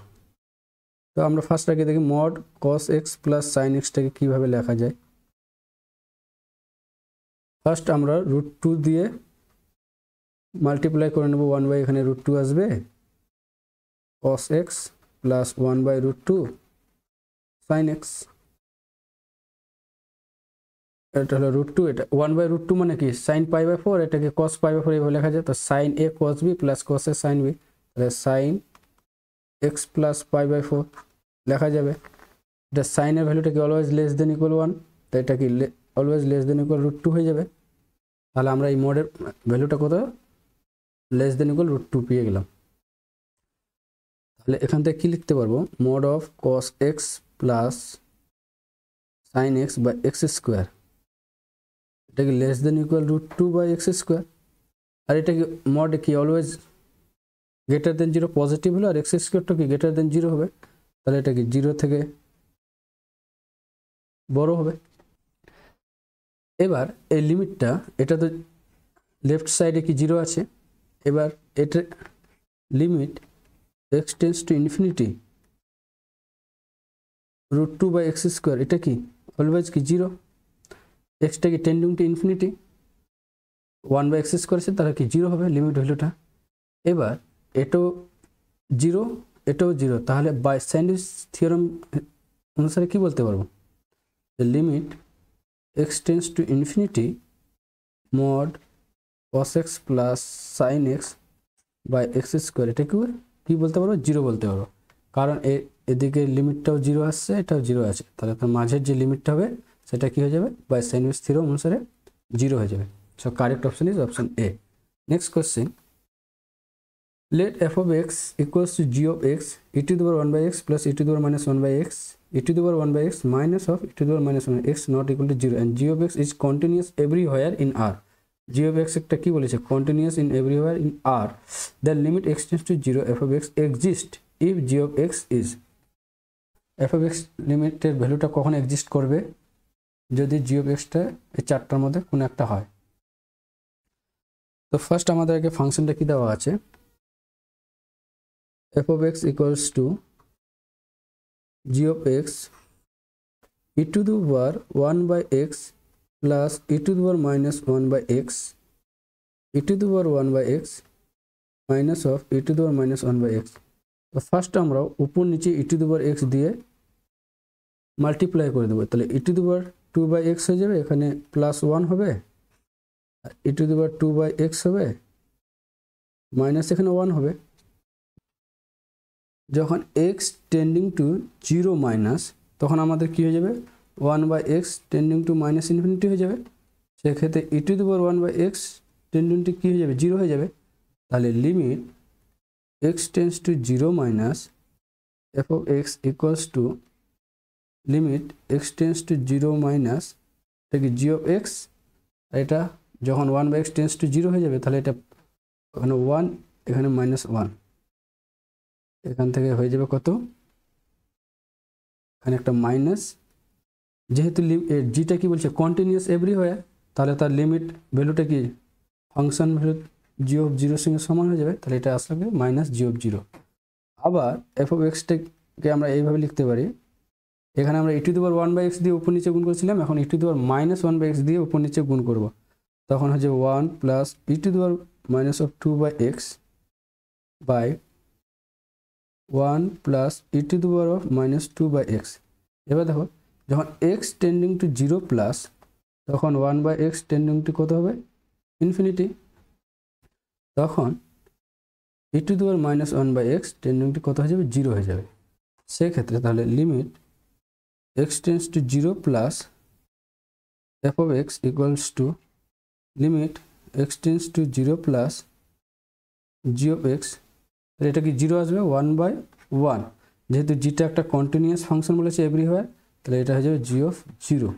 তো আমরা first আগে দেখি mod cos x plus sin x টাকে কীভাবে লেখা যায়। ফার্স্ট আমরা √2 দিয়ে মাল্টিপ্লাই করে নেব, 1/, এখানে √2 আসবে, cos x plus 1/√2 sin x। এটা হলো √2, এটা 1/√2 মানে কি, sin π/4, এটাকে cos π/4 এইভাবে লেখা যায়। তো sin a cos b plus cos a sin b, তাহলে sin x প্লাস π/4 লেখা যাবে। এটা সাইনের ভ্যালুটা কি অলওয়েজ লেস দেন ইকুয়াল 1, তো এটা কি অলওয়েজ লেস দেন ইকুয়াল √2 হয়ে যাবে। তাহলে আমরা এই মডের ভ্যালুটা কত, লেস দেন ইকুয়াল √2 পেয়ে গেলাম। তাহলে এখান থেকে কি লিখতে পারবো, mod of cos x plus sin x by x square, এটা কি less than equal √2 by x square. আর এটা কি মড কি অলওয়েজ গ্রেটার দেন 0 পজিটিভ হলো, আর এক্স স্কোয়ারটা কি গ্রেটার দেন 0 হবে, তাহলে এটা কি 0 থেকে বড় হবে। এবার এই লিমিটটা, এটা তো লেফট সাইডে কি 0 আছে, এবার এটা limit x tends to infinity √2 by x square, এটা কি অলওয়েজ কি 0, এক্সটা কি tending to infinity 1 by x square আছে, তাহলে কি 0 হবে লিমিট ভ্যালুটা। এবার এটাও 0, এটাও 0, তাহলে বাই স্যান্ডউইচ থিওরাম অনুসারে কি বলতে পারবো, limit x tends to infinity mod cos x plus sin x by x square, এটা কি বলতে পারবো, 0 বলতে পারবো, কারণ এদিকে লিমিটটাও 0 আসছে, এটাও 0 আছে, তাহলে তার মাঝের যে লিমিটটা হবে সেটা কি হয়ে যাবে, বাই স্যান্ডউইচ থিওরাম অনুসারে 0 হয়ে যাবে। So correct option is option A. Next question, let f of x equals to g of x e to the power 1 by x plus e to the power minus 1 by x e to the power 1 by x minus of e to the power minus 1 by x not equal to 0 and g of x is continuous everywhere in R. g of x একটা কি বলেছে, continuous in everywhere in R, the limit x tends to 0 f of x exists if g of x is, f of x লিমিটের ভ্যালুটা কখন exist করবে, যদি g of x টা এই চারটার মধ্যে কোনো একটা হয়। তো ফার্স্ট আমাদেরকে ফাংশনটা কি দেওয়া আছে, f of x equals to g of x e to the power 1 by x plus e to the power minus 1 by x e to the power 1 by x minus of e to the power minus 1 by x। তো first আমরা উপর নিচে e to the power x দিয়ে multiply করে দেবো, তাহলে e to the power 2 by x হয়ে যাবে, এখানে প্লাস 1 হবে, আর e to the power 2 by x হবে, মাইনাস এখানে 1 হবে। যখন x টেন্ডিং টু 0 মাইনাস, তখন আমাদের কি হয়ে যাবে, 1 by x tending to minus infinity হয়ে যাবে, সেক্ষেত্রে e to the power 1 by x tending to কী হয়ে যাবে, 0 হয়ে যাবে। তাহলে limit x tends to 0 minus f of x equals to limit x tends to 0 minus এটা কি g of x, এটা যখন 1 বাই এক্স টেন্ডস টু 0 হয়ে যাবে, তাহলে এটা এখানে 1 এখানে মাইনাস 1, এখান থেকে হয়ে যাবে কত, এখানে একটা মাইনাস, যেহেতু জিটা কি বলছে কন্টিনিউয়াস এভরিওয়্যার, তাহলে তার লিমিট ভ্যালুটা কি ফাংশন ভ্যালু জি অফ 0 সঙ্গে সমান হয়ে যাবে, তাহলে এটা আসলে মাইনাস জি অফ 0। আবার এফ অফ এক্সটাকে আমরা এইভাবে লিখতে পারি, এখানে আমরা e to the power 1 by x দিয়ে উপর নিচে গুণ করেছিলাম, এখন e to the power minus 1 by x দিয়ে উপর নিচে গুণ করব, তখন হচ্ছে 1 plus e to the power minus of 2 by x by 1 plus e to the power of minus 2 by x। এবার দেখো যখন x টেন্ডিং টু 0 প্লাস, তখন 1 বাই এক্স টেন্ডিং টু কত হবে, ইনফিনিটি, তখন e to the power minus 1 by x tending to কত হয়ে যাবে, 0 হয়ে যাবে। সেক্ষেত্রে তাহলে limit x tends to 0 plus f of x equals to limit x tends to 0 plus g of x, তাহলে এটা কি 0 আসবে 1 বাই 1, যেহেতু জিটা একটা কন্টিনিউয়াস ফাংশন বলেছে এভরিওয়্যার, তাহলে এটা হয়ে যাবে g of 0।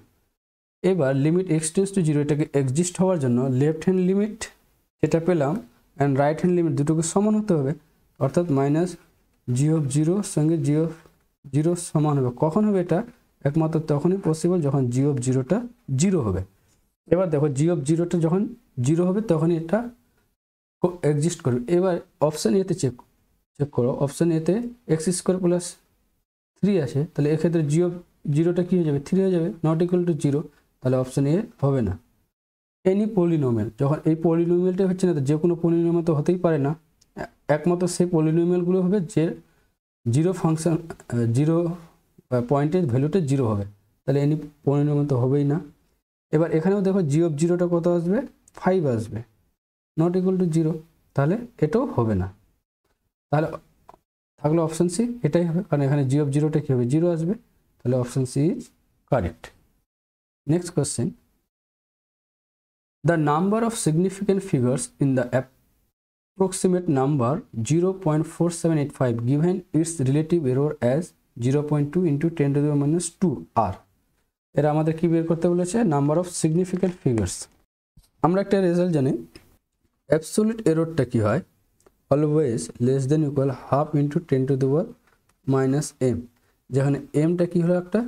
এবার লিমিট x টেন্ডস টু 0 এটাকে এক্সিস্ট হওয়ার জন্য লেফট হ্যান্ড লিমিট যেটা পেলাম অ্যান্ড রাইট হ্যান্ড লিমিট দুটোকে সমান হতে হবে, অর্থাৎ মাইনাস g of 0 সঙ্গে g of 0 সমান হবে। কখন হবে এটা, একমাত্র তখনই পসিবল যখন g of 0টা 0 হবে। এবার দেখো g of 0টা যখন 0 হবে তখনই এটা এক্সিস্ট করবে। এবার অপশান এতে চেক করো, অপশান এতে এক্স স্কোয়ার প্লাস 3 আছে, তাহলে এক্ষেত্রে g of 0টা কী হয়ে যাবে, 3 হয়ে যাবে, নট ইকুয়াল টু 0, তাহলে অপশান এ হবে না। এনি পলিনোমিয়াল, যখন এই পলিনোমিয়ালটা হচ্ছে না, তো যে কোনো পলিনোমিয়াল তো হতেই পারে না, একমাত্র সেই পলিনোমিয়ালগুলো হবে যে 0 ফাংশন 0 পয়েন্টের ভ্যালুটা 0 হবে, তাহলে এনি পলিনোমিয়াল তো হবেই না। এবার এখানেও দেখো g of 0টা কত আসবে, 5 আসবে, নট ইকুয়াল টু 0, তাহলে এটাও হবে না। তাহলে থাকলো অপশান সি, এটাই হবে, কারণ এখানে g of 0টা কী হবে, 0 আসবে, তাহলে option C is correct. Next question, the number of significant figures in the approximate number 0.4785 given its relative error as 0.2 into 10 to the power minus 2 r। এরা আমাদের কি বের করতে বলেছে? Number of significant figures. আমরা একটা রেজাল্ট জানি, absolute এররটা কি হয়? Always less than equal half into 10 to the power minus m, যেখানে এমটা কি হলো? একটা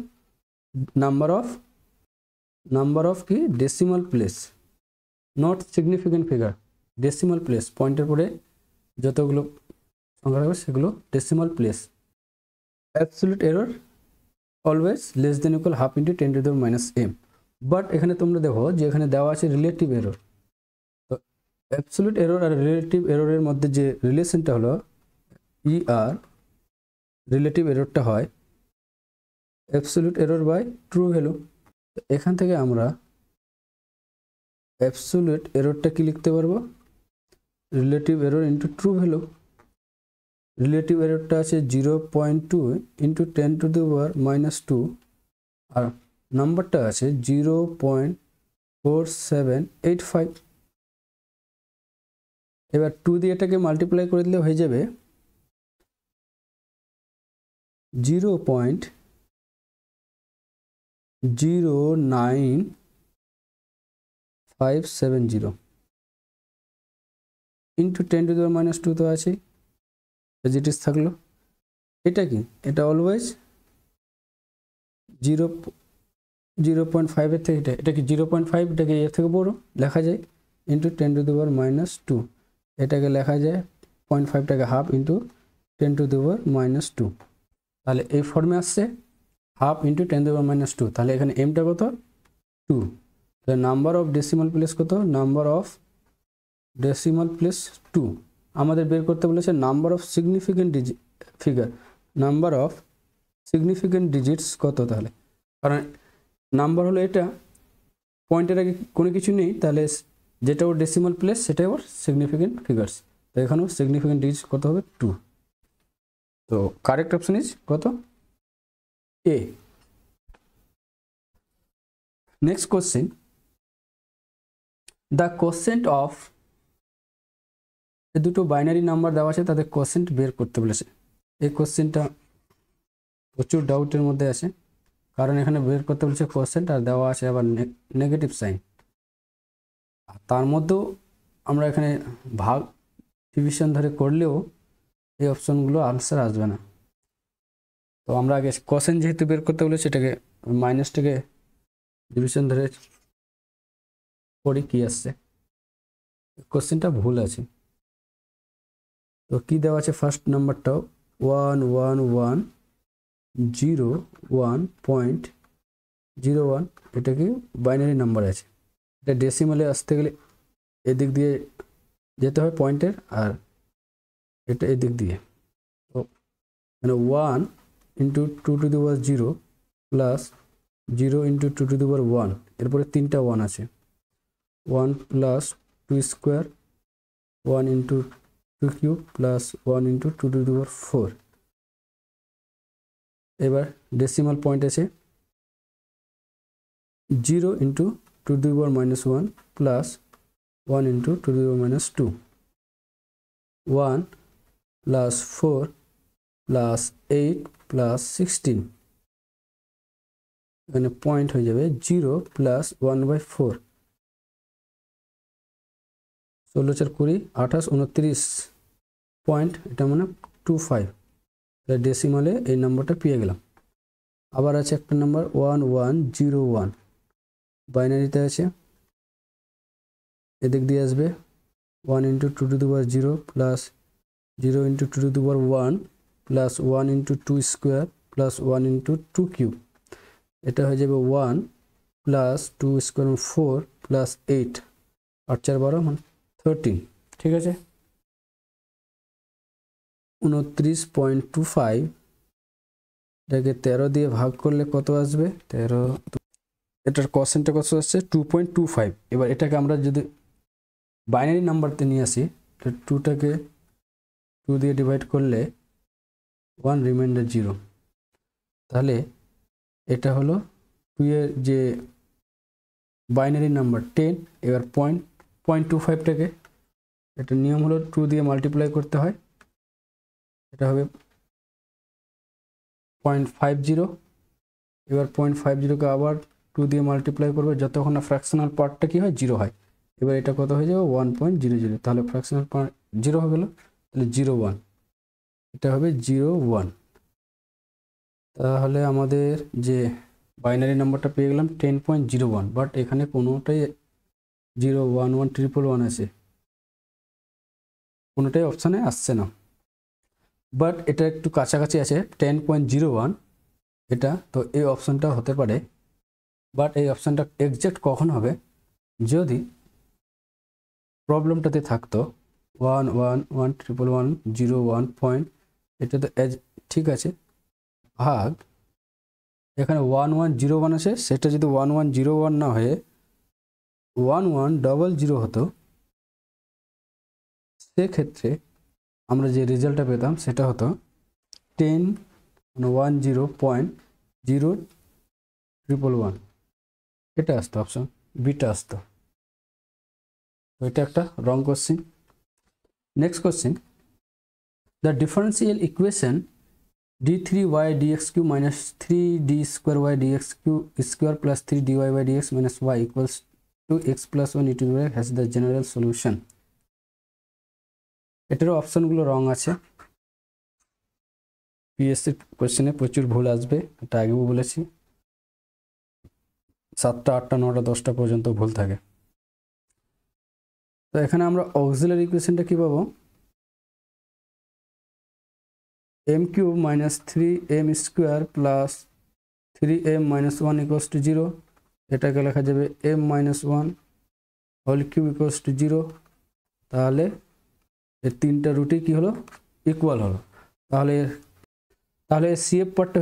নাম্বার অফ কি decimal place, not significant figure. Decimal place, পয়েন্টের পরে যতগুলো সংখ্যা থাকবে সেগুলো decimal place. Absolute error always less than equal half into 10 to the power minus m। But এখানে তোমরা দেখো যে এখানে দেওয়া আছে রিলেটিভ এরর। তো অ্যাবসোলিউট এরর আর রিলেটিভ এররের মধ্যে যে রিলেশনটা হলো ই আর, রিলেটিভ এররটা হয় absolute error by true value. এখান থেকে আমরা অ্যাবসোলিউট এররটা কি লিখতে পারবো? Relative error into true value. Relative এররটা আছে 0.2 into 10 to the power minus 2, আর নাম্বারটা আছে 0.4785। এবার 2 দিয়ে এটাকে মাল্টিপ্লাই করে দিলে হয়ে যাবে 0.09570 into 10 to the power minus 2 তো আছে, এজ ইট ইজ থাকলো। এটা কি? এটা অলওয়েজ 0.5 এর থেকে এটা কি 0.5, এটাকে এর থেকে বড় লেখা যায়, into 10 to the power minus 2, এটাকে লেখা যায় 0.5টাকে half into 10 to the power minus 2। তাহলে এই ফর্মে আসছে half into 10 to the power minus 2। তাহলে এখানে এমটা কত? 2। তাহলে নাম্বার অফ ডেসিমাল প্লেস কত? Number of decimal place 2। আমাদের বের করতে বলেছে number of significant figure, number of significant digits কত? তাহলে কারণ নাম্বার হলো এটা, পয়েন্টের আগে কোনো কিছু নেই, তাহলে যেটা ওর ডেসিমাল প্লেস সেটাই ওর সিগনিফিক্যান্ট ফিগার্স। তো এখানেও সিগনিফিক্যান্ট ডিজিটস কত হবে? 2। তো কারেক্ট অপশন ইজ কত? এ। Next question, the quotient of, দুটো বাইনারি নাম্বার দেওয়া আছে, তাদের কোশ্চেন্ট বের করতে বলেছে। এই কোশ্চেনটা প্রচুর ডাউটের মধ্যে আছে, কারণ এখানে বের করতে বলেছে কোশ্চেন্ট আর দেওয়া আছে আবার নেগেটিভ সাইন। আর তার মধ্যেও আমরা এখানে ভাগ ডিভিশন ধরে করলেও এই অপশনগুলো আনসার আসবে না। তো আমরা আগে কোশ্চেন যেহেতু বের করতে বলেছে, এটাকে মাইনাসটাকে ডিভিশন ধরে করি কি আসছে। কোশ্চেনটা ভুল আছে। তো কি দেওয়া আছে? ফার্স্ট নাম্বারটাও 11101.01, এটা কি বাইনারি নাম্বার আছে, এটা ডেসিমালে আসতে গেলে এদিক দিয়ে যেতে হয় পয়েন্টের, আর এটা এদিক দিয়ে। তো মানে 1 into 2 to the power 0 plus 0 into 2 to the power 1, এরপরে 3টা 1 আছে, 1 plus 2 square, 1 into 2 cube plus 1 into 2 to the power 4। এবার ডেসিমাল পয়েন্ট আছে 0 into 2 to the power minus 1 plus 1 into 2 to the power minus 2, 1 plus 4 plus 8 plus 16, এখানে point হয়ে যাবে 0 plus 1/4, 16 4 20 28 29 point, এটা মানে 25। ডেসিমালে এই নাম্বারটা পেয়ে গেলাম। আবার আছে একটা নাম্বার 1101, বাইনারিতে আছে, এদিক দিয়ে আসবে 1 into 2 to the power 0 plus 0 into 2 to the power 1 plus 1 into 2 square plus 1 into 2 cube, এটা হয়ে যাবে 1 প্লাস 2 স্কোয়ার 4 প্লাস 8, 8 4 12 মানে 13। ঠিক আছে, 29.25, এটাকে 13 দিয়ে ভাগ করলে কত আসবে? 13, এটার কোশ্চেনটা কত আসছে? 2.25। এবার এটাকে আমরা যদি বাইনারি নাম্বারতে নিয়ে আসি, 2টাকে 2 দিয়ে ডিভাইড করলে 1 রিমাইন্ডার 0, তাহলে এটা হলো 2 এর যে বাইনারি নাম্বার 10, এবার 0.25টাকে এটা নিয়ম হলো 2 দিয়ে মাল্টিপ্লাই করতে হয়, এটা হবে 0.50, এবার 0.50কে আবার 2 দিয়ে মাল্টিপ্লাই করবে যতক্ষণ না ফ্র্যাকশনাল পার্টটা কি হয় 0 হয়। এবার এটা কত হয়ে যাবে 1.00, তাহলে ফ্র্যাকশনাল পার্ট 0 হয়ে গেল, তাহলে 01, এটা হবে 01। তাহলে আমাদের যে বাইনারি নাম্বারটা পেয়ে গেলাম 10.01, বাট এখানে কোনোটাই 01111 আছে, কোনোটাই অপশানে আসছে না, বাট এটা একটু কাছাকাছি আছে 10.01 এটা, তো এই অপশানটা হতে পারে, বাট এই অপশানটা এক্সাক্ট কখন হবে, যদি প্রবলেমটাতে থাকতো 1111101 এটা তো ঠিক আছে, ভাগ এখানে 1101 আছে, সেটা যদি 1101 না হয়ে 1100 হতো, সেক্ষেত্রে আমরা যে রেজাল্টটা পেতাম সেটা হতো 1010.0111, এটা আসতো, অপশন বিটা আসতো। তো এটা একটা রং question. Next question, the differential equation d3y dx cube minus 3d square y dx cube square plus 3dy by dx minus y equals to x plus 1 e to the has the general solution. এটারও অপশনগুলো রং আছে, PSC কোশ্চেনে প্রচুর ভুল আসবে, এটা আগেও বলেছি, 7টা 8টা 9টা 10টা পর্যন্ত ভুল থাকে। তো এখানে আমরা অক্সিলারি ইকুয়েশনটা কি পাবো, m cube minus 3m square plus 3m minus 1 equals to 0, এটাকে লেখা যাবে m minus 1 whole cube equals to 0, তাহলে এর তিনটা রুটই কি হলো ইকুয়াল হলো, তাহলে তাহলে সিএফ পার্টটা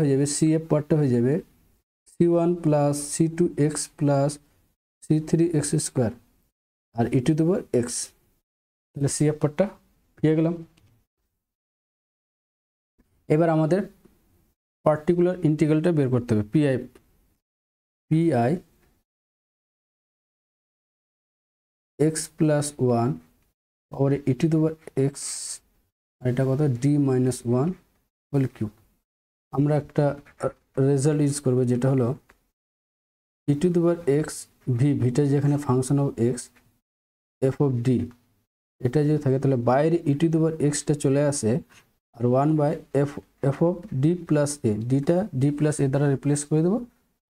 হয়ে যাবে c1 plus c2x plus c3x square আর e to the power x, তাহলে সিএফ পার্টটা পেয়ে গেলাম। এবার আমাদের পার্টিকুলার ইন্টিগ্রালটা বের করতে হবে, pi x plus 1 over e to the power x, আর এটা কত ডি মাইনাস 1 হোল কিউব। আমরা একটা রেজাল্ট ইউজ করবো যেটা হলো ই টু দি পাওয়ার এক্স ভিটা যেখানে function of x F of D, এটা যদি থাকে তাহলে বাইরে ই টু দি পাওয়ার এক্সটা চলে আসে, আর 1 by f of d plus a, ডিটা ডি প্লাস এ দ্বারা রিপ্লেস করে দেবো,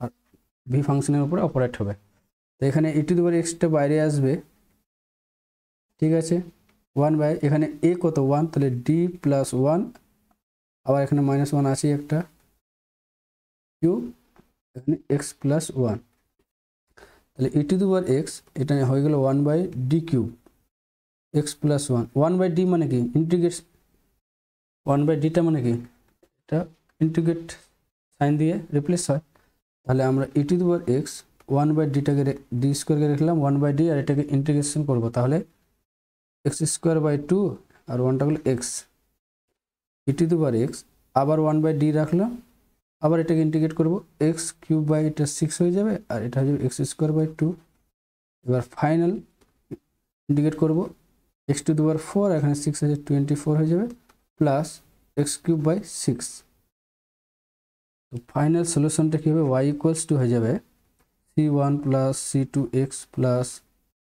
আর ভি ফাংশনের উপরে অপারেট হবে। তো এখানে ই টু দি পাওয়ার এক্সটা বাইরে আসবে, ঠিক আছে, 1 বাই এখানে এ কত 1, তাহলে ডি প্লাস 1, আবার এখানে মাইনাস 1 আছে একটা কিউ, এখানে এক্স প্লাস 1, তাহলে ই টু দি পাওয়ার এক্স এটা হয়ে গেল 1 by D cube x plus 1 by D মানে কি ইন্টিগ্রেট, 1 বাই ডিটা মানে কি এটা ইন্টিগ্রেট সাইন দিয়ে রিপ্লেস হয়, তাহলে আমরা e to the power x 1 by ডিটাকে ডি স্কোয়ারকে রাখলাম 1 বাই ডি, আর এটাকে ইন্টিগ্রেশন করবো, তাহলে এক্স স্কোয়ার বাই 2 আর 1টা হলো x, E to the power x আবার 1 বাই ডি রাখলাম, আবার এটাকে ইন্টিগ্রেট করবো, এক্স কিউব বাই এটা 6 হয়ে যাবে, আর এটা হয়ে যাবে এক্স স্কোয়ার বাই 2, এবার ফাইনাল ইন্টিগ্রেট করবো এক্স টু দি পাওয়ার 4, এখানে 6 আছে 24 হয়ে যাবে, প্লাস এক্স কিউব বাই 6। তো ফাইনাল সলিউশনটা কী হবে, ওয়াই ইকুয়ালস টু হয়ে যাবে c1 plus c2x plus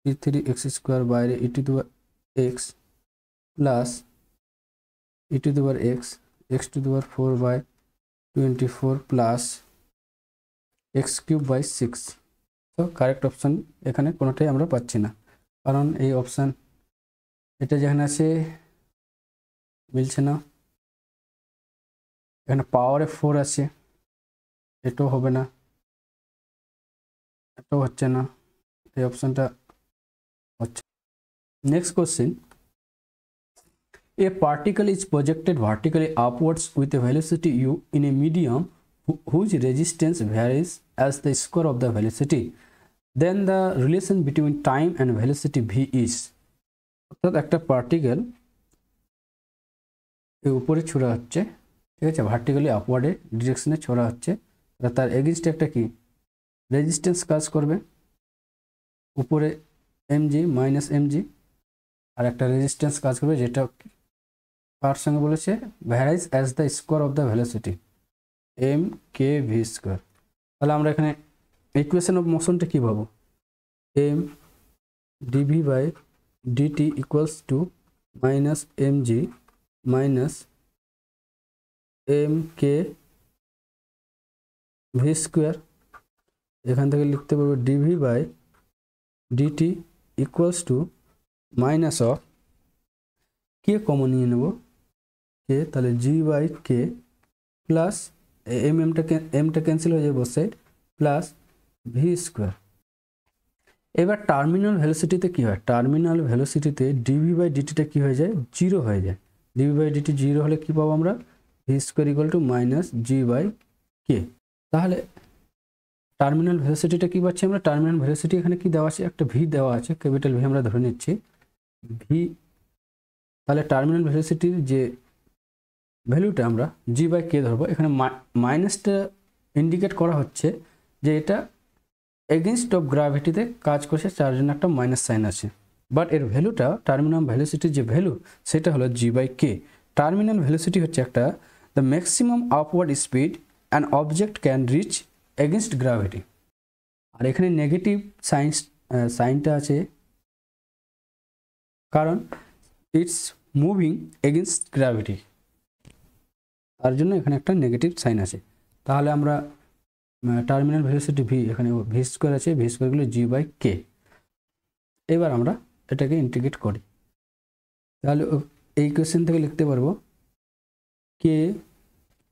c3x square বাইরে e to the power x plus e to the power x to the power 4 by 24 plus x cube by 6। তো correct option এখানে কোনোটাই আমরা পাচ্ছি না, কারণ এই অপশান এটা যেখানে আছে মিলছে না, এখানে পাওয়ারে 4 আছে, এটাও হবে না, এটাও হচ্ছে না, এই অপশানটা হচ্ছে। Next question, a particle is projected vertically upwards with a velocity u in a medium whose resistance varies as the square of the velocity, then the relation between time and velocity v is, অর্থাৎ একটা particle এই উপরে ছোড়া হচ্ছে, ঠিক আছে, vertically আপওয়ার্ডে ডিরেকশনে ছোড়া হচ্ছে, তার এগেইনস্টে একটা কি রেজিস্ট্যান্স কাজ করবে, উপরে এমজি মাইনাস এমজি, আর একটা রেজিস্ট্যান্স কাজ করবে যেটা কার সঙ্গে বলেছে varies as the square of the velocity M K V square. তাহলে আমরা এখানে ইকুয়েশন অফ মোশনটা কী পাবো, M DV by DT equals to minus M G minus M K V square. এখান থেকে লিখতে পারবো DV by DT equals to minus of K common নিয়ে নেব কে, তাহলে জি বাই কে প্লাস এমটা ক্যান্সেল হয়ে যাবে both side, plus V square. এবার টার্মিনাল ভেলোসিটিতে কী হয়, টার্মিনাল ভেলোসিটিতে ডিভি বাই ডিটিটা কী হয়ে যায়, জিরো হয়ে যায়। ডিভি বাই ডিটি জিরো হলে কী পাবো আমরা, v square equal to minus g by k. তাহলে টার্মিনাল ভেলোসিটিটা কী পাচ্ছি আমরা, টার্মিনাল ভেলোসিটি এখানে কি দেওয়া আছে, একটা ভি দেওয়া আছে, ক্যাপিটাল ভি আমরা ধরে নিচ্ছি ভি। তাহলে টার্মিনাল ভেলোসিটির যে ভ্যালুটা আমরা জি বাই কে ধরবো, এখানে মাইনাসটা ইন্ডিকেট করা হচ্ছে যে এটা এগেনস্ট অফ গ্র্যাভিটিতে কাজ করছে, তার জন্য একটা মাইনাস সাইন আছে। বাট এর ভ্যালুটা টার্মিনাল ভ্যালোসিটির যে ভ্যালু সেটা হলো g by k. Terminal velocity হচ্ছে একটা the maximum upward speed an object can reach against gravity. আর এখানে নেগেটিভ সাইনটা আছে কারণ ইটস মুভিং এগেনস্ট গ্র্যাভিটি, তার জন্য এখানে একটা নেগেটিভ সাইন আছে। তাহলে আমরা টার্মিনাল ভেলোসিটি ভি, এখানে ভি স্কোয়ার আছে, ভি স্কোয়ারগুলো জি বাই কে। এবার আমরা এটাকে ইন্টিগ্রেট করি, তাহলে এই কোয়েশ্চেন থেকে লিখতে পারবো কে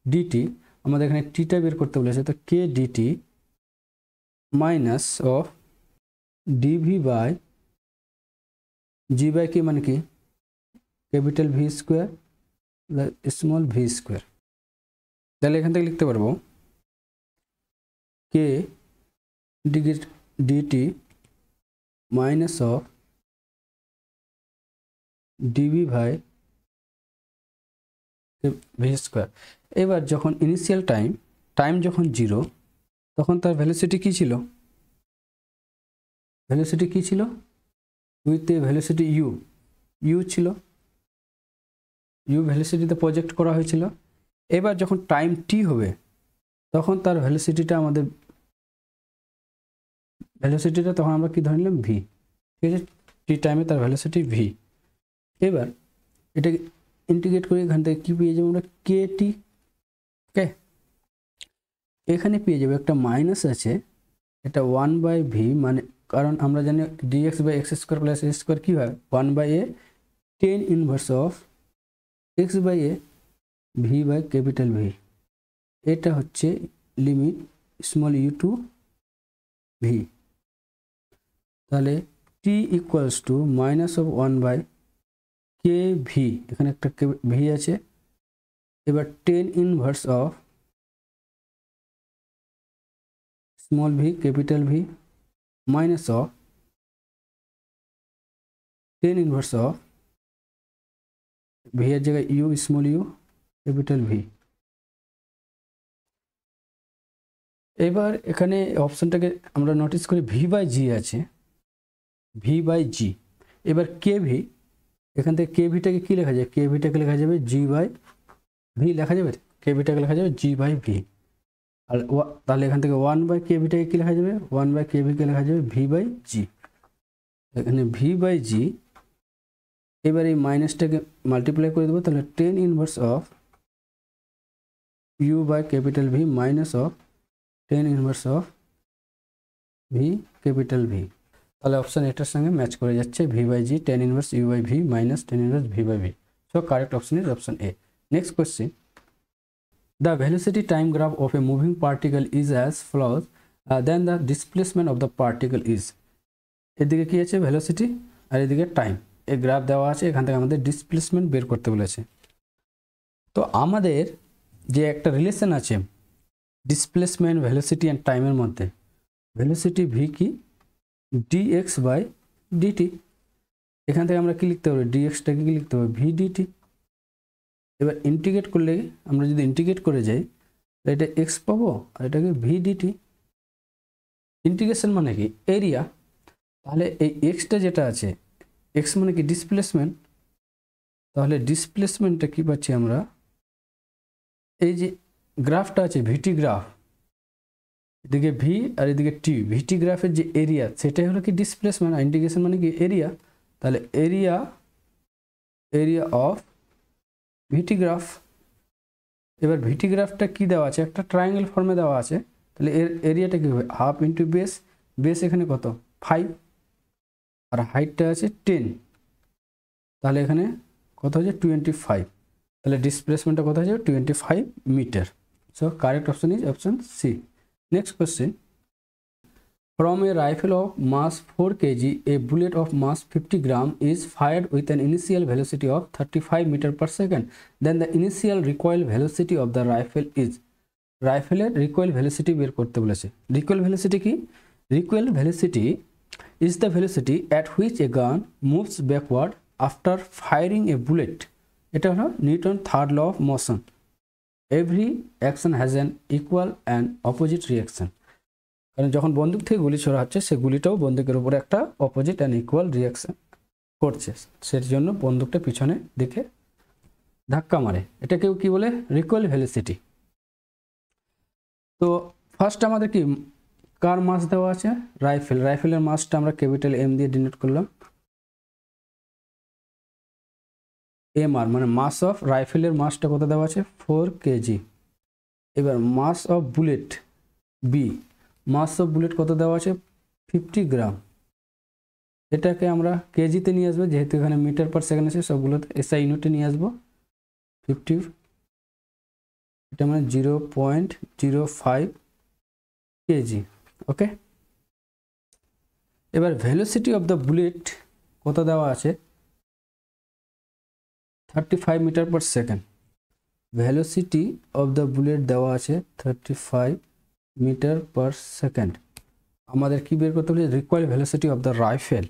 ডিটি, আমাদের এখানে টিটা বের করতে বলেছে, তো k dt minus of dv by g by k মানে কি capital v square small v square. তাহলে এখান থেকে লিখতে পারবো k dt minus of dv by v square. এবার যখন ইনিশিয়াল টাইম যখন জিরো, তখন তার ভ্যালোসিটি কী ছিল, ভ্যালোসিটি কী ছিল, উইথ এ ভ্যালোসিটি ইউ ছিল, ইউ ভ্যালোসিটিতে প্রজেক্ট করা হয়েছিল। এবার যখন টাইম টি হবে তখন তার ভ্যালোসিটিটা তখন আমরা কি ধরে নিলাম ভি, ঠিক আছে, টি টাইমে তার ভ্যালোসিটি ভি। এবার এটাকে ইন্টিগ্রেট করে এখান থেকে কী পেয়ে যাবো আমরা, কে টি, ওকে। এখানে পেয়ে যাবো একটা মাইনাস আছে, এটা 1/v, মানে কারণ আমরা জানি dx by x square plus a square কী হয়, 1/a tan inverse of x by a v by capital v. এটা হচ্ছে limit small u to v. তাহলে t equals to minus of 1/কে ভি, এখানে একটা ভি আছে। এবার tan inverse of small v capital V minus of tan inverse of v এর জায়গায় u small u capital v. এবার এখানে অপশনটাকে আমরা নোটিস করি ভি বাই জি আছে, ভি বাই জি। এবার কে ভি, এখান থেকে কে ভিটাকে কী লেখা যায়, কে ভিটাকে লেখা যাবে জি বাই ভি লেখা যাবে, কে ভিটাকে লেখা যাবে জি বাই ভি। আর তাহলে এখান থেকে 1/কে ভিটাকে কী লেখা যাবে, 1/কে ভিকে লেখা যাবে ভি বাই জি। এখানে ভি বাই জি, এবার এই মাইনাসটাকে মাল্টিপ্লাই করে দেবো, তাহলে tan inverse of U by capital V minus of tan inverse of V capital V. তাহলে অপশান এটার সঙ্গে ম্যাচ করে যাচ্ছে, V by G tan inverse U by V minus tan inverse V by V. So correct option is option A. Next question, the velocity time graph of a moving particle is as follows, then the displacement of the particle is। এদিকে কি আছে velocity আর এদিকে time, এই graph দেওয়া আছে, এখান থেকে আমাদের ডিসপ্লেসমেন্ট বের করতে বলেছে। তো আমাদের যে একটা রিলেশন আছে ডিসপ্লেসমেন্ট ভেলোসিটি অ্যান্ড টাইমের মধ্যে, ভেলোসিটি ভি কি ডিএক্স বাই ডিটি, এখান থেকে আমরা কি লিখতে পারবো, ডিএক্সটাকে কি লিখতে পারবো ভি ডিটি। এবার ইন্টিগ্রেট করলে, আমরা যদি ইন্টিগ্রেট করে যাই এটা এক্স পাবো আর এটাকে ভি ডিটি। ইন্টিগ্রেশন মানে কি এরিয়া, তাহলে এই এক্সটা যেটা আছে, এক্স মানে কি ডিসপ্লেসমেন্ট, তাহলে ডিসপ্লেসমেন্টটা কি পাচ্ছি আমরা, এই যে গ্রাফটা আছে ভিটি গ্রাফ, এদিকে ভি আর এদিকে টি, ভিটি গ্রাফের যে এরিয়া সেটাই হলো কি ডিসপ্লেসমেন্ট, আর ইন্টিগ্রেশন মানে কি এরিয়া, তাহলে এরিয়া অফ ভিটি গ্রাফ। এবার ভিটি গ্রাফটা কি দেওয়া আছে, একটা ট্রায়াঙ্গেল ফর্মে দেওয়া আছে, তাহলে এর এরিয়াটা কি হবে হাফ ইন্টু বেস, বেস এখানে কত 5 আর হাইটটা আছে 10, তাহলে এখানে কত হচ্ছে 25, তাহলে ডিসপ্লেসমেন্টটা কত হচ্ছে 25 metre. So correct option is option C. Next question, from a rifle of mass 4 kg, a bullet of mass 50 gram is fired with an initial velocity of 35 meter per second. Then the initial recoil velocity of the rifle is, রাইফেলের recoil velocity বের করতে বলেছে। Recoil velocity কি, recoil velocity is the velocity at which a gun moves backward after firing a bullet. এটা হলো Newton third law of motion, every action has an equal and opposite reaction. কারণ যখন বন্দুক থেকে গুলি ছোড়া হচ্ছে, সে গুলিটাও বন্দুকের উপরে একটা অপোজিট অ্যান্ড ইকুয়াল রিয়াকশন করছে, সেই জন্য বন্দুকটা পিছনে দিকে ধাক্কা মারে, এটাকেও কি বলে রিকোয়েল ভেলোসিটি। তো ফার্স্ট আমাদের কি কার মাস দেওয়া আছে, রাইফেলের মাসটা আমরা ক্যাপিটাল এম দিয়ে ডিনোট করলাম, এম আর মানে মাস অফ রাইফেলের মাসটা কত দেওয়া আছে 4 কেজি। এবার mass of bullet b, mass of bullet কত দেওয়া আছে 50 গ্রাম, এটাকে আমরা কেজিতে নিয়ে আসবো, যেহেতু এখানে মিটার পার সেকেন্ড আছে সবগুলোতে এসআই ইউনিটে নিয়ে আসবো 50, এটা মানে 0.05 কেজি। ওকে, এবার ভেলোসিটি অফ দ্য বুলেট কত দেওয়া আছে 35 metre per second, velocity of the bullet দেওয়া আছে 35 মিটার পার সেকেন্ড। আমাদের কি বের করতে হবে, recoil velocity of the rifle,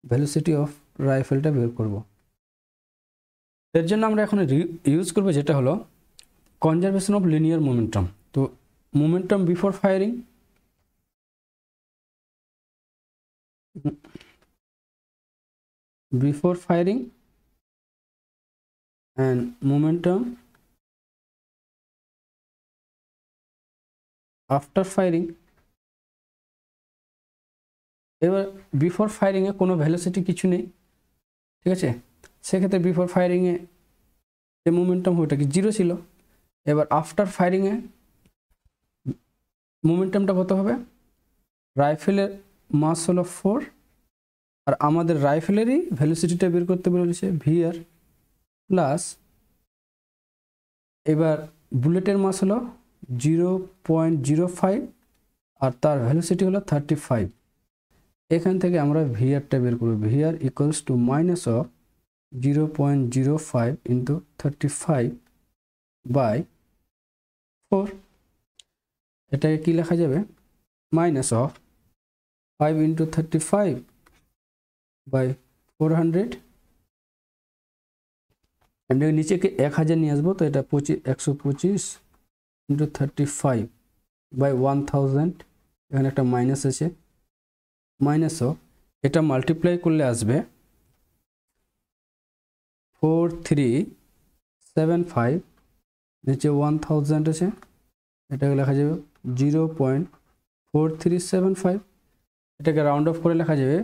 velocity of রাইফেলটা বের করব। এর জন্য আমরা এখন ইউজ করব যেটা হলো কনজারভেশন অফ লিনিয়ার মোমেন্টাম। তো momentum before firing, and momentum after firing। এবার বিফোর ফায়ারিংয়ে কোনো ভেলোসিটি কিছু নেই, ঠিক আছে, সেক্ষেত্রে বিফোর ফায়ারিংয়ে যে মোমেন্টাম ওটা কি 0 ছিল। এবার আফটার ফায়ারিংয়ে মোমেন্টামটা কত হবে, রাইফেলের মাস হলো 4 আর আমাদের রাইফেলেরই ভেলোসিটিটা বের করতে বলেছে ভিআর প্লাস, এবার বুলেটের মাস হলো 0.05 আর তার ভেলোসিটি হলো 35। এখান থেকে আমরা ভিআরটা বের করব, VR equals to minus of 0.05 into 35/4। এটাকে কি লেখা যাবে, মাইনাস অফ 5 ইন্টু 35/400, আমি নিচেকে 1000 নিয়ে আসবো, তো এটা 125 ইন্টু 35/1000, এখানে একটা মাইনাস আছে, মাইনাস অফ এটা মাল্টিপ্লাই করলে আসবে 4375, নিচে 1000 আছে, এটাকে লেখা যাবে 0.4375, এটাকে রাউন্ড অফ করে লেখা যাবে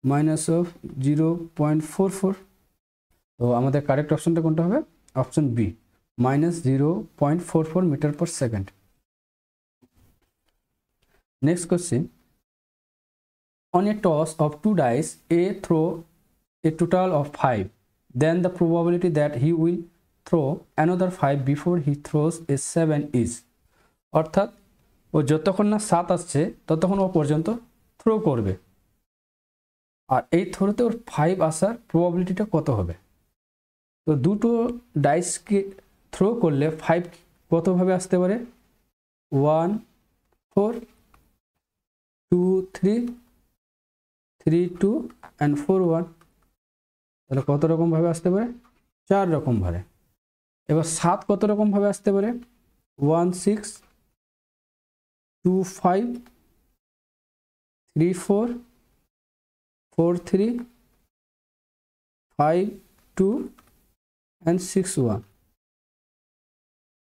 মাইনাস অফ 0.44। তো আমাদের কারেক্ট অপশনটা কোনটা হবে, option B minus 0.44 metre per second. Next question, on a toss of 2 dice, A throw a total of 5, then the probability that he will throw another 5 before he throws a 7 is, অর্থাৎ ও যতক্ষণ না 7 আসছে ততক্ষণ ও পর্যন্ত throw করবে, আর এই থ্রোতে ওর 5 আসার প্রবাবিলিটিটা কত হবে। তো দুটো ডাইসকে থ্রো করলে 5 কতভাবে আসতে পারে, 1 4 2 3 3 2 and 4 1, তাহলে কত রকমভাবে আসতে পারে, 4 রকমভাবে। এবার 7 কত রকম ভাবে আসতে পারে? 1 6 2 5 3 4 4 3 5 2 and 6 1।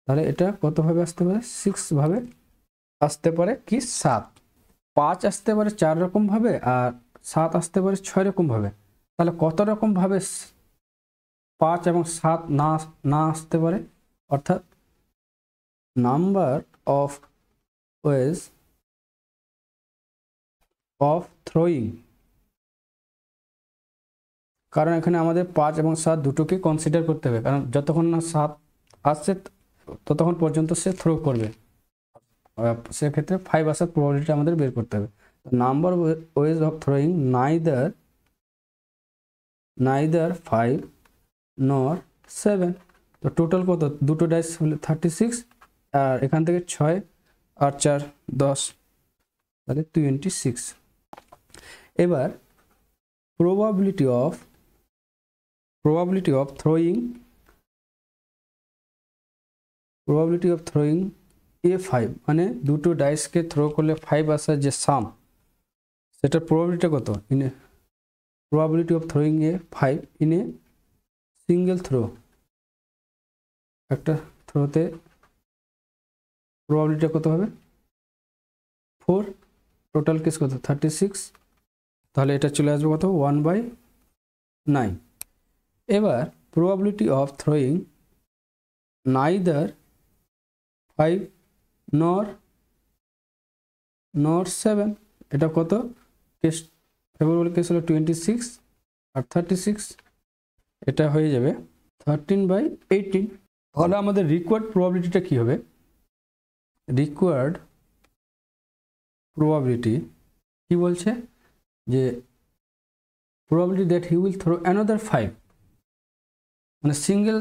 তাহলে এটা কত ভাবে আসতে পারে? 6 ভাবে আসতে পারে কি 7। 5 আসতে পারে 4 রকম ভাবে, আর 7 আসতে পারে 6 রকম ভাবে। তাহলে কত রকম ভাবে 5 এবং 7 না আসতে পারে? অর্থাৎ number of ways of throwing, কারণ এখানে আমাদের 5 এবং 7 দুটোকে কনসিডার করতে হবে, কারণ যতক্ষণ না 7 আসছে ততক্ষণ পর্যন্ত সে থ্রো করবে। সেক্ষেত্রে 5 আসার প্রবাবিলিটি আমাদের বের করতে হবে। Number ways of throwing neither 5 নর 7। তো টোটাল কত? দুটো ডাইস হলে 36, আর এখান থেকে 6 আর 4 10, তাহলে 26। এবার probability of throwing a5, মানে দুটো ডাইসকে থ্রো করলে 5 আসার যে সাম, সেটার প্রবাবিলিটি কত? probability of throwing a5 in a single throw, একটা থ্রোতে প্রবাবিলিটি কত হবে? 4। টোটাল কেস কত? 36। তাহলে এটা চলে আসবে কত? 1/9। এবার probability of throwing neither 5 nor 7, এটা কত? কেস ফেভারেবল কেস হলো 26 আর 36, এটা হয়ে যাবে 13/18। তাহলে আমাদের রিকোয়ার্ড প্রবাবিলিটিটা কি হবে? রিকোয়ার্ড প্রবাবিলিটি কি বলছে? যে probability that he will throw another 5, মানে সিঙ্গেল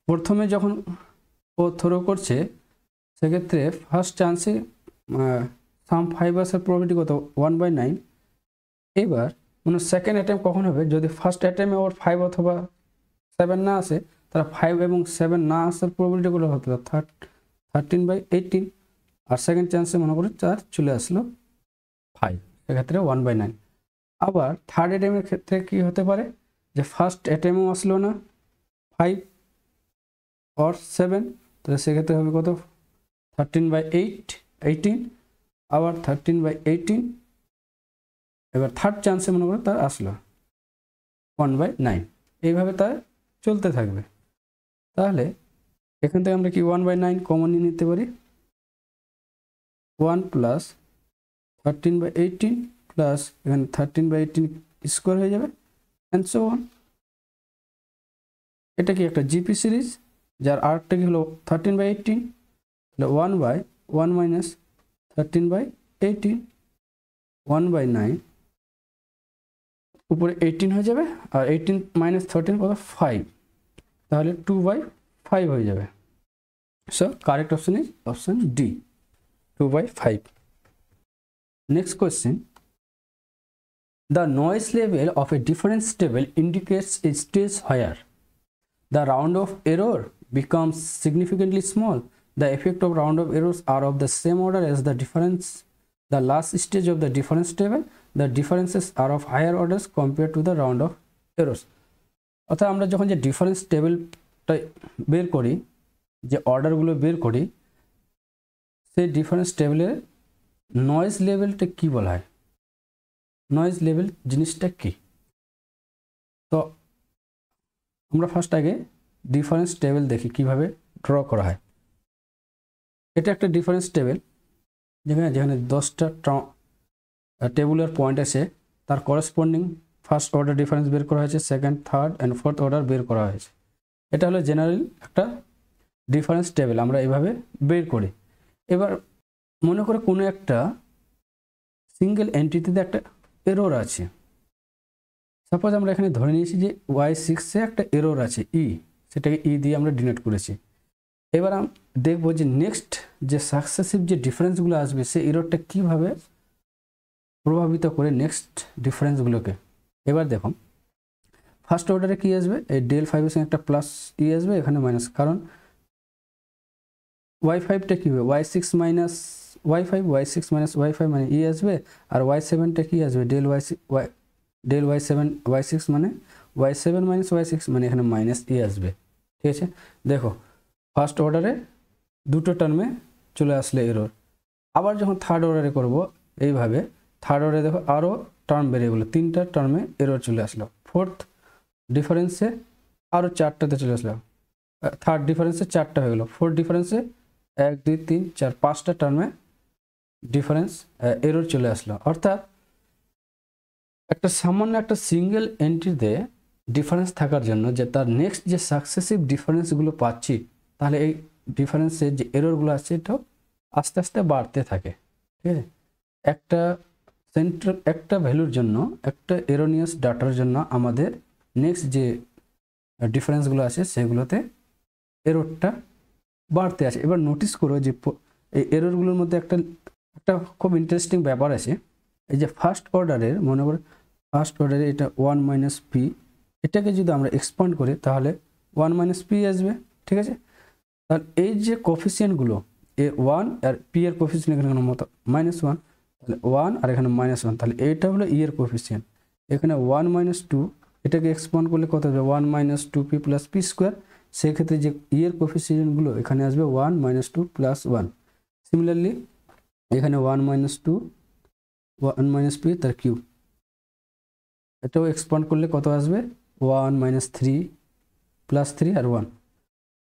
প্রথমে যখন ও থ্রো করছে সেক্ষেত্রে ফার্স্ট চান্সে সাম 5 আসার প্রবাবিলিটি কত? 1/9। এবার মানে সেকেন্ড অ্যাটেম্প কখন হবে? যদি ফার্স্ট অ্যাটেম্পে ওর 5 অথবা 7 না আসে, তাহলে 5 এবং 7 না আসার প্রবাবিলিটিগুলো হতো 13/18, আর সেকেন্ড চান্সে মনে করি 4 চলে আসলো 5, সেক্ষেত্রে 1/9। আবার থার্ড অ্যাটেম্পের ক্ষেত্রে কি হতে পারে? যে ফার্স্ট অ্যাটেম্পও আসলো না 5 or 7, তাহলে সেক্ষেত্রে হবে কত? 13/18, আবার 13/18। এবার থার্ড চান্সে মনে করো তার আসলো 1/9, এইভাবে তার চলতে থাকবে। তাহলে এখান থেকে আমরা কি 1/9 কমন নিয়ে নিতে পারি? 1 প্লাস 13/18 প্লাস এখানে 13/18 স্কোয়ার হয়ে যাবে, অ্যান্ড সো অন। এটা কি একটা জিপি সিরিজ, যার আর্টটা কি হলো 13/18, তাহলে 1/1 মাইনাস 13/18, 1/9 উপরে 18 হয়ে যাবে, আর 18 মাইনাস 13 কত? 5, তাহলে 2/5 হয়ে যাবে। So correct option is option D, 2/5। Next question, the noise level of a difference table indicates a stage where the round of error becomes significantly small. The effect of round of errors are of the same order as the difference. The last stage of the difference table, the differences are of higher orders compared to the round of errors. অর্থাৎ আমরা যখন যে difference টেবিলটা বের করি, যে অর্ডারগুলো বের করি, সেই ডিফারেন্স টেবিলের নয়েজ লেভেলটা কি বলা হয়? নয়েজ লেভেল জিনিসটা কি? তো আমরা ফার্স্ট আগে ডিফারেন্স টেবিল দেখি কিভাবে ড্র করা হয়। এটা একটা ডিফারেন্স টেবিল, যেখানে 10টা টেবিলের পয়েন্ট আছে, তার করসপন্ডিং ফার্স্ট অর্ডার ডিফারেন্স বের করা হয়েছে, second, third and fourth order বের করা হয়েছে। এটা হলো জেনারেল একটা ডিফারেন্স টেবিল, আমরা এইভাবে বের করি। এবার মনে করে কোনো একটা সিঙ্গেল এন্টিটিতে একটা এরর আছে। সাপোজ আমরা এখানে ধরে নিয়েছি যে y6-এ একটা এরর আছে ই, সেটাকে ই দিয়ে আমরা ডিনোট করেছি। এবার দেখবো যে নেক্সট যে সাকসেসিভ যে ডিফারেন্সগুলো আসবে, সেই এররটা কীভাবে প্রভাবিত করে নেক্সট ডিফারেন্সগুলোকে। এবার দেখুন ফার্স্ট অর্ডারে কী আসবে, এই del 5 এর সঙ্গে একটা প্লাস আসবে, এখানে মাইনাস, কারণ y5টা কী হবে y6 minus y5, y6 minus y5 মানে আসবে, আর y7টা কী আসবে del y7 y6 মানে y7 মাইনাস y6 মানে এখানে মাইনাস আসবে। ঠিক আছে, দেখো ফার্স্ট অর্ডারে দুটো টার্মে চলে আসলে এরর। আবার যখন থার্ড অর্ডারে করব এইভাবে, থার্ড অর্ডারে দেখো আরও টার্ম বেরিয়ে গেলো, 3টা টার্মে এরর চলে আসলো। ফোর্থ ডিফারেন্সে আরও 4টাতে চলে আসলো, থার্ড ডিফারেন্সে 4টা হয়ে গেলো, ফোর্থ ডিফারেন্সে 1 2 3 4 5টা টার্মে ডিফারেন্স এরর চলে আসলো। অর্থাৎ একটা সামান্য একটা সিঙ্গেল এন্ট্রিতে ডিফারেন্স থাকার জন্য যে তার নেক্সট যে সাকসেসিভ ডিফারেন্সগুলো পাচ্ছি, তাহলে এই ডিফারেন্সের যে এররগুলো আছে এটাও আস্তে আস্তে বাড়তে থাকে। ঠিক আছে, একটা ভ্যালুর জন্য, একটা এরোনিয়াস ডাটার জন্য আমাদের নেক্সট যে ডিফারেন্সগুলো আছে সেগুলোতে এররটা বাড়তে আছে। এবার নোটিস করো যে এই এররগুলোর মধ্যে একটা খুব ইন্টারেস্টিং ব্যাপার আছে। এই যে ফার্স্ট অর্ডারের, মনে করো ফার্স্ট অর্ডারে এটা 1 মাইনাস পি, এটাকে যদি আমরা এক্সপান্ড করি তাহলে 1 মাইনাস পি আসবে। ঠিক আছে, তাহলে এই যে কোফিসিয়েন্টগুলো A1 আর পি এর কোফিসিয়েন্ট এখানে মতো -1, তাহলে 1 আর এখানে -1, তাহলে এইটা হলো ই এর কোফিসিয়েন্ট। এখানে 1 মাইনাস 2, এটাকে এক্সপান্ড করলে কত হবে 1 minus 2p plus P square. সেক্ষেত্রে যে ই এর কোফিসিয়েন্টগুলো এখানে আসবে 1 মাইনাস 2 প্লাস 1। সিমিলারলি এখানে 1 মাইনাস 2 1 মাইনাস পি তার কিউব, এটাও এক্সপান্ড করলে কত আসবে 1 মাইনাস 3 প্লাস 3 আর 1,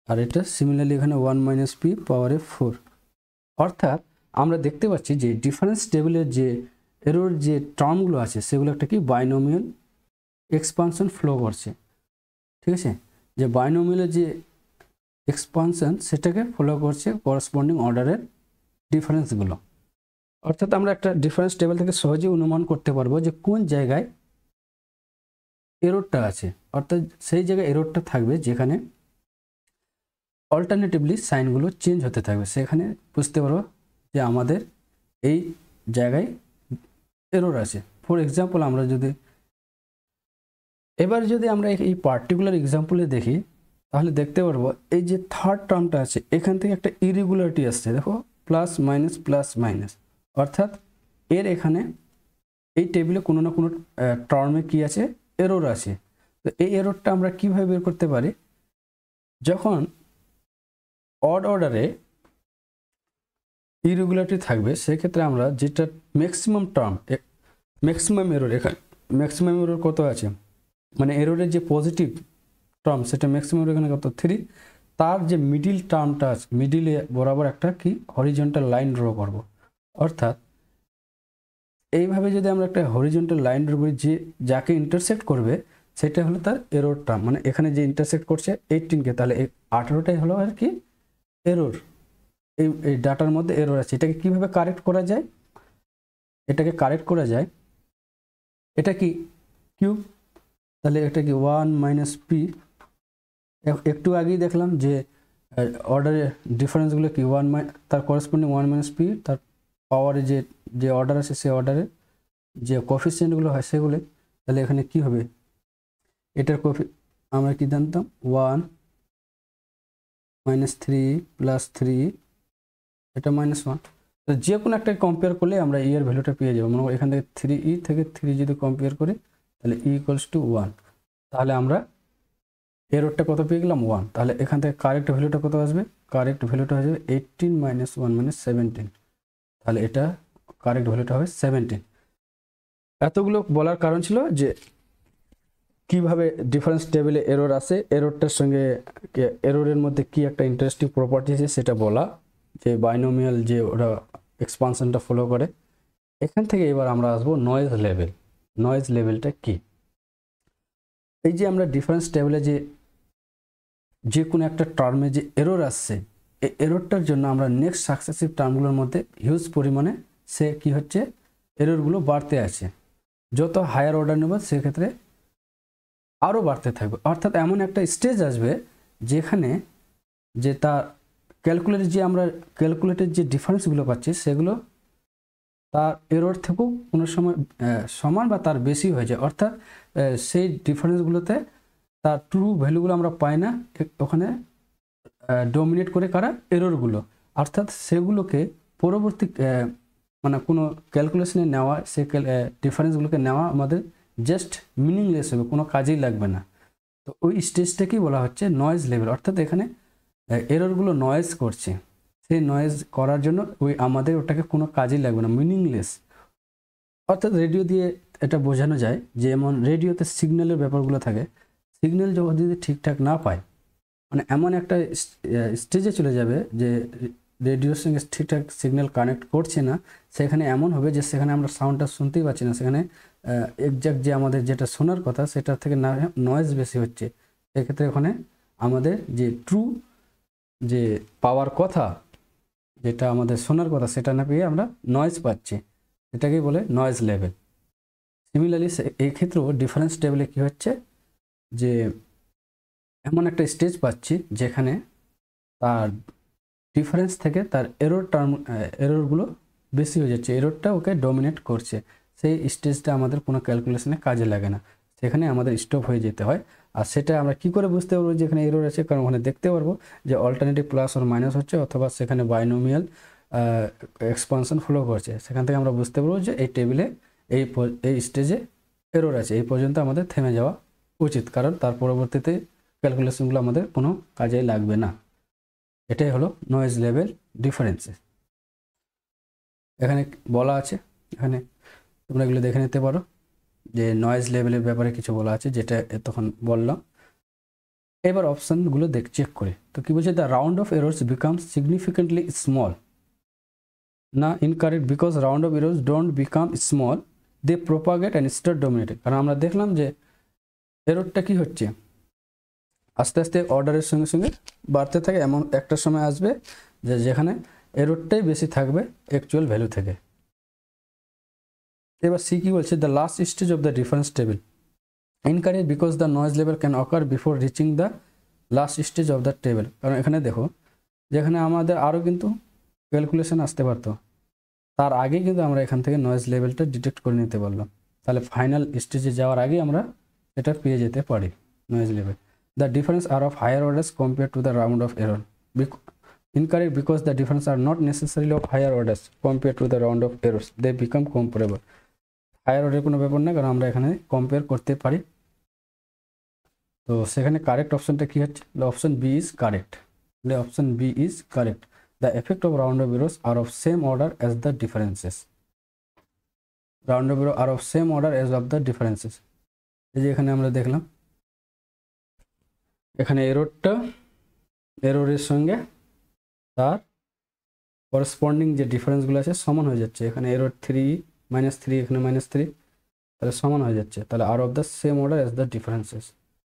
আর এটা সিমিলারলি এখানে 1 মাইনাস পি পাওয়ারে 4। অর্থাৎ আমরা দেখতে পাচ্ছি যে ডিফারেন্স টেবিলের যে এরর যে টার্মগুলো আছে সেগুলো একটা কি বাইনোমিয়াল এক্সপানশন ফ্লো করছে। ঠিক আছে, যে বাইনোমিয়ালের যে এক্সপানশন সেটাকে ফলো করছে করসপন্ডিং অর্ডারের ডিফারেন্সগুলো। অর্থাৎ আমরা একটা ডিফারেন্স টেবিল থেকে সহজেই অনুমান করতে পারবো যে কোন জায়গায় এররটা আছে। অর্থাৎ সেই জায়গায় এররটা থাকবে যেখানে অল্টারনেটিভলি সাইনগুলো চেঞ্জ হতে থাকবে, সেখানে বুঝতে পারবো যে আমাদের এই জায়গায় এরর আছে। ফর এক্সাম্পল আমরা যদি আমরা এই পার্টিকুলার এক্সাম্পলে দেখি তাহলে দেখতে পারবো এই যে থার্ড টার্মটা আছে এখান থেকে একটা ইরেগুলারিটি আসছে, দেখো প্লাস মাইনাস। অর্থাৎ এর এখানে এই টেবিলে কোনো না কোনো টার্মে কি আছে এরর আছে। তো এই এররটা আমরা কিভাবে বের করতে পারি, যখন অড অর্ডারে ইরেগুলারিটি থাকবে সেক্ষেত্রে আমরা যেটা ম্যাক্সিমাম টার্ম, ম্যাক্সিমাম এরর, এখানে ম্যাক্সিমাম এরর কত আছে, মানে এররের যে পজিটিভ টার্ম সেটা ম্যাক্সিমাম এখানে কত 3, তার যে মিডিল টার্মটা আছে মিডিলে বরাবর একটা কি হরিজন্টাল লাইন ড্র করব। অর্থাৎ এইভাবে যদি আমরা একটা হরিজন্টাল লাইন ড্র করি, যে যাকে ইন্টারসেক্ট করবে সেটা হলো তার এরর টার্ম, মানে এখানে যে ইন্টারসেক্ট করছে 18কে, তাহলে 18টাই হলো আর কি এরর। এই ডাটার মধ্যে এরর আছে। এটাকে কিভাবে কারেক্ট করা যায়, এটা কি কিউব, তাহলে এটা কি 1 মাইনাস পি। একটু আগেই দেখলাম যে অর্ডারের ডিফারেন্সগুলো কি তার করসপন্ডিং 1 মাইনাস পি, তার পাওয়ারে যে অর্ডার আছে সে অর্ডারে যে কোফিসিয়েন্টগুলো হয় সেগুলো, তাহলে এখানে কি হবে, এটার আমরা কি জানতাম 1 মাইনাস 3 প্লাস 3, এটা -1। তো যে কোনো একটা কম্পেয়ার করলে আমরা ই এর ভ্যালুটা পেয়ে যাবো। মনে করি এখান থেকে 3e থেকে 3 যদি কম্পেয়ার করি তাহলে ই ইকুয়ালস টু 1, তাহলে আমরা এররটা কত পেয়ে গেলাম 1। তাহলে এখান থেকে কারেক্ট ভ্যালুটা কত আসবে, কারেক্ট ভ্যালুটা হয়ে যাবে 18 মাইনাস 1 মানে 17, তাহলে এটা কারেক্ট ভ্যালুটা হবে 17। এতগুলো বলার কারণ ছিল যে কিভাবে ডিফারেন্স টেবিলে এরর আসে, এররটার সঙ্গে এররের মধ্যে কি একটা ইন্টারেস্টিং প্রপার্টি আছে সেটা বলা, যে বাইনোমিয়াল যে ওরা এক্সপানশনটা ফলো করে। এখান থেকে এবার আমরা আসবো নয়েজ লেভেল। নয়েজ লেভেলটা কি, এই যে আমরা ডিফারেন্স টেবিলে যে কোনো একটা টার্মে যে এরর আসছে, এই এররটার জন্য আমরা নেক্সট সাকসেসিভ টার্মগুলোর মধ্যে হিউজ পরিমাণে সে কি হচ্ছে এররগুলো বাড়তে আছে। যত হায়ার অর্ডার নেব সেক্ষেত্রে আরও বাড়তে থাকবে। অর্থাৎ এমন একটা স্টেজ আসবে যেখানে যে তার ক্যালকুলেটের যে ডিফারেন্সগুলো পাচ্ছি সেগুলো তার এরর থেকেও কোনো সময় সমান বা তার বেশি হয়ে যায়, অর্থাৎ সেই ডিফারেন্সগুলোতে তার ট্রু ভ্যালুগুলো আমরা পাই না, ওখানে ডমিনেট করে কারা এররগুলো, অর্থাৎ সেগুলোকে পরবর্তী মানে কোনো ক্যালকুলেশনে নেওয়া, সে ডিফারেন্সগুলোকে নেওয়া আমাদের জাস্ট মিনিংলেস হবে, কোনো কাজেই লাগবে না। তো ওই স্টেজটাকেই বলা হচ্ছে নয়েজ লেভেল, অর্থাৎ এখানে এররগুলো নয়েজ করছে, সেই নয়েজ করার জন্য আমাদের ওটাকে কোনো কাজেই লাগবে না, মিনিংলেস। অর্থাৎ রেডিও দিয়ে এটা বোঝানো যায়, যেমন রেডিওতে সিগন্যালের ব্যাপারগুলো থাকে, সিগন্যাল যদি ঠিকঠাক না পায়, মানে এমন একটা স্টেজে চলে যাবে যে রেডিওর সঙ্গে ঠিকঠাক সিগন্যাল কানেক্ট করছে না, সেখানে এমন হবে যে সেখানে আমরা সাউন্ডটা শুনতেই পাচ্ছি না, সেখানে এক্স্যাক্ট যে আমাদের যেটা শোনার কথা সেটার থেকে নয়েজ বেশি হচ্ছে। সেক্ষেত্রে ওখানে আমাদের যে ট্রু যে পাওয়ার কথা, যেটা আমাদের শোনার কথা, সেটা না পেয়ে আমরা নয়েজ পাচ্ছি, এটাকেই বলে নয়েজ লেভেল। সিমিলারলি এই ক্ষেত্রেও ডিফারেন্স লেভেলে কী হচ্ছে, যে এমন একটা স্টেজ পাচ্ছি যেখানে তার ডিফারেন্স থেকে তার এররগুলো বেশি হয়ে যাচ্ছে, এররটা ওকে ডমিনেট করছে, সেই স্টেজটা আমাদের কোনো ক্যালকুলেশনে কাজে লাগে না, সেখানে আমাদের স্টপ হয়ে যেতে হয়। আর সেটা আমরা কি করে বুঝতে পারবো যে এখানে এরর আছে, কারণ ওখানে দেখতে পারবো যে অল্টারনেটিভ প্লাস আর মাইনাস হচ্ছে, অথবা সেখানে বাইনোমিয়াল এক্সপানশন ফ্লো করছে, সেখান থেকে আমরা বুঝতে পারবো যে এই টেবিলে এই স্টেজে এরর আছে, এই পর্যন্ত আমাদের থেমে যাওয়া উচিত, কারণ তার পরবর্তীতে ক্যালকুলেশনগুলো আমাদের কোনো কাজে লাগবে না। এটাই হলো নয়েজ লেভেল ডিফারেন্সেস। এখানে বলা আছে, এখানে তোমরা এগুলো দেখে নিতে পারো যে নয়েজ লেভেলের ব্যাপারে কিছু বলা আছে, যেটা তখন বললাম। এবার অপশানগুলো চেক করে, তো কী বলছে, the round off errors become significantly small, না incorrect, because round off errors don't become small, they propagate and start dominated. কারণ আমরা দেখলাম যে এররটা কি হচ্ছে, আস্তে আস্তে অর্ডারের সঙ্গে সঙ্গে বাড়তে থাকে, এমন একটা সময় আসবে যে যেখানে এররটাই বেশি থাকবে অ্যাকচুয়াল ভ্যালু থেকে। এবার সি কি বলছে, the last stage of the difference table incorrect because the noise level can ochre before reaching the last stage of the table. কারণ এখানে দেখো, যেখানে আমাদের আরও কিন্তু ক্যালকুলেশন আসতে পারতো, তার আগে কিন্তু আমরা এখান থেকে নয়েজ লেভেলটা ডিটেক্ট করে নিতে পারলাম, তাহলে ফাইনাল স্টেজে যাওয়ার আগে আমরা এটা পেয়ে যেতে পারি noise level. The difference are of higher orders compared to the round of error. Incorrect because the difference are not necessarily of higher orders compared to the round of errors. They become comparable. Higher order কোনো ব্যাপার না, কারণ আমরা এখানে compare করতে পারি। তো সেখানে কারেক্ট অপশনটা কি হচ্ছে, option B is correct. Option B is correct. The effect of round of errors are of same order as the differences. Round of error are of same order as of the differences. এই যে এখানে আমরা দেখলাম, এখানে এররের সঙ্গে তার corresponding যে ডিফারেন্সগুলো আছে সমান হয়ে যাচ্ছে, এখানে এরর 3 -3, এখানে -3, তাহলে সমান হয়ে যাচ্ছে, তাহলে are of the same order as the differences.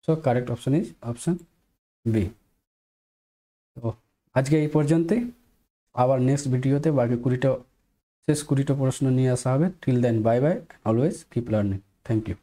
So correct option is option B. তো আজকে এই পর্যন্তই, আবার নেক্সট ভিডিওতে বাকি 20টা প্রশ্ন নিয়ে আসা হবে। Till then bye bye, always keep learning. Thank you.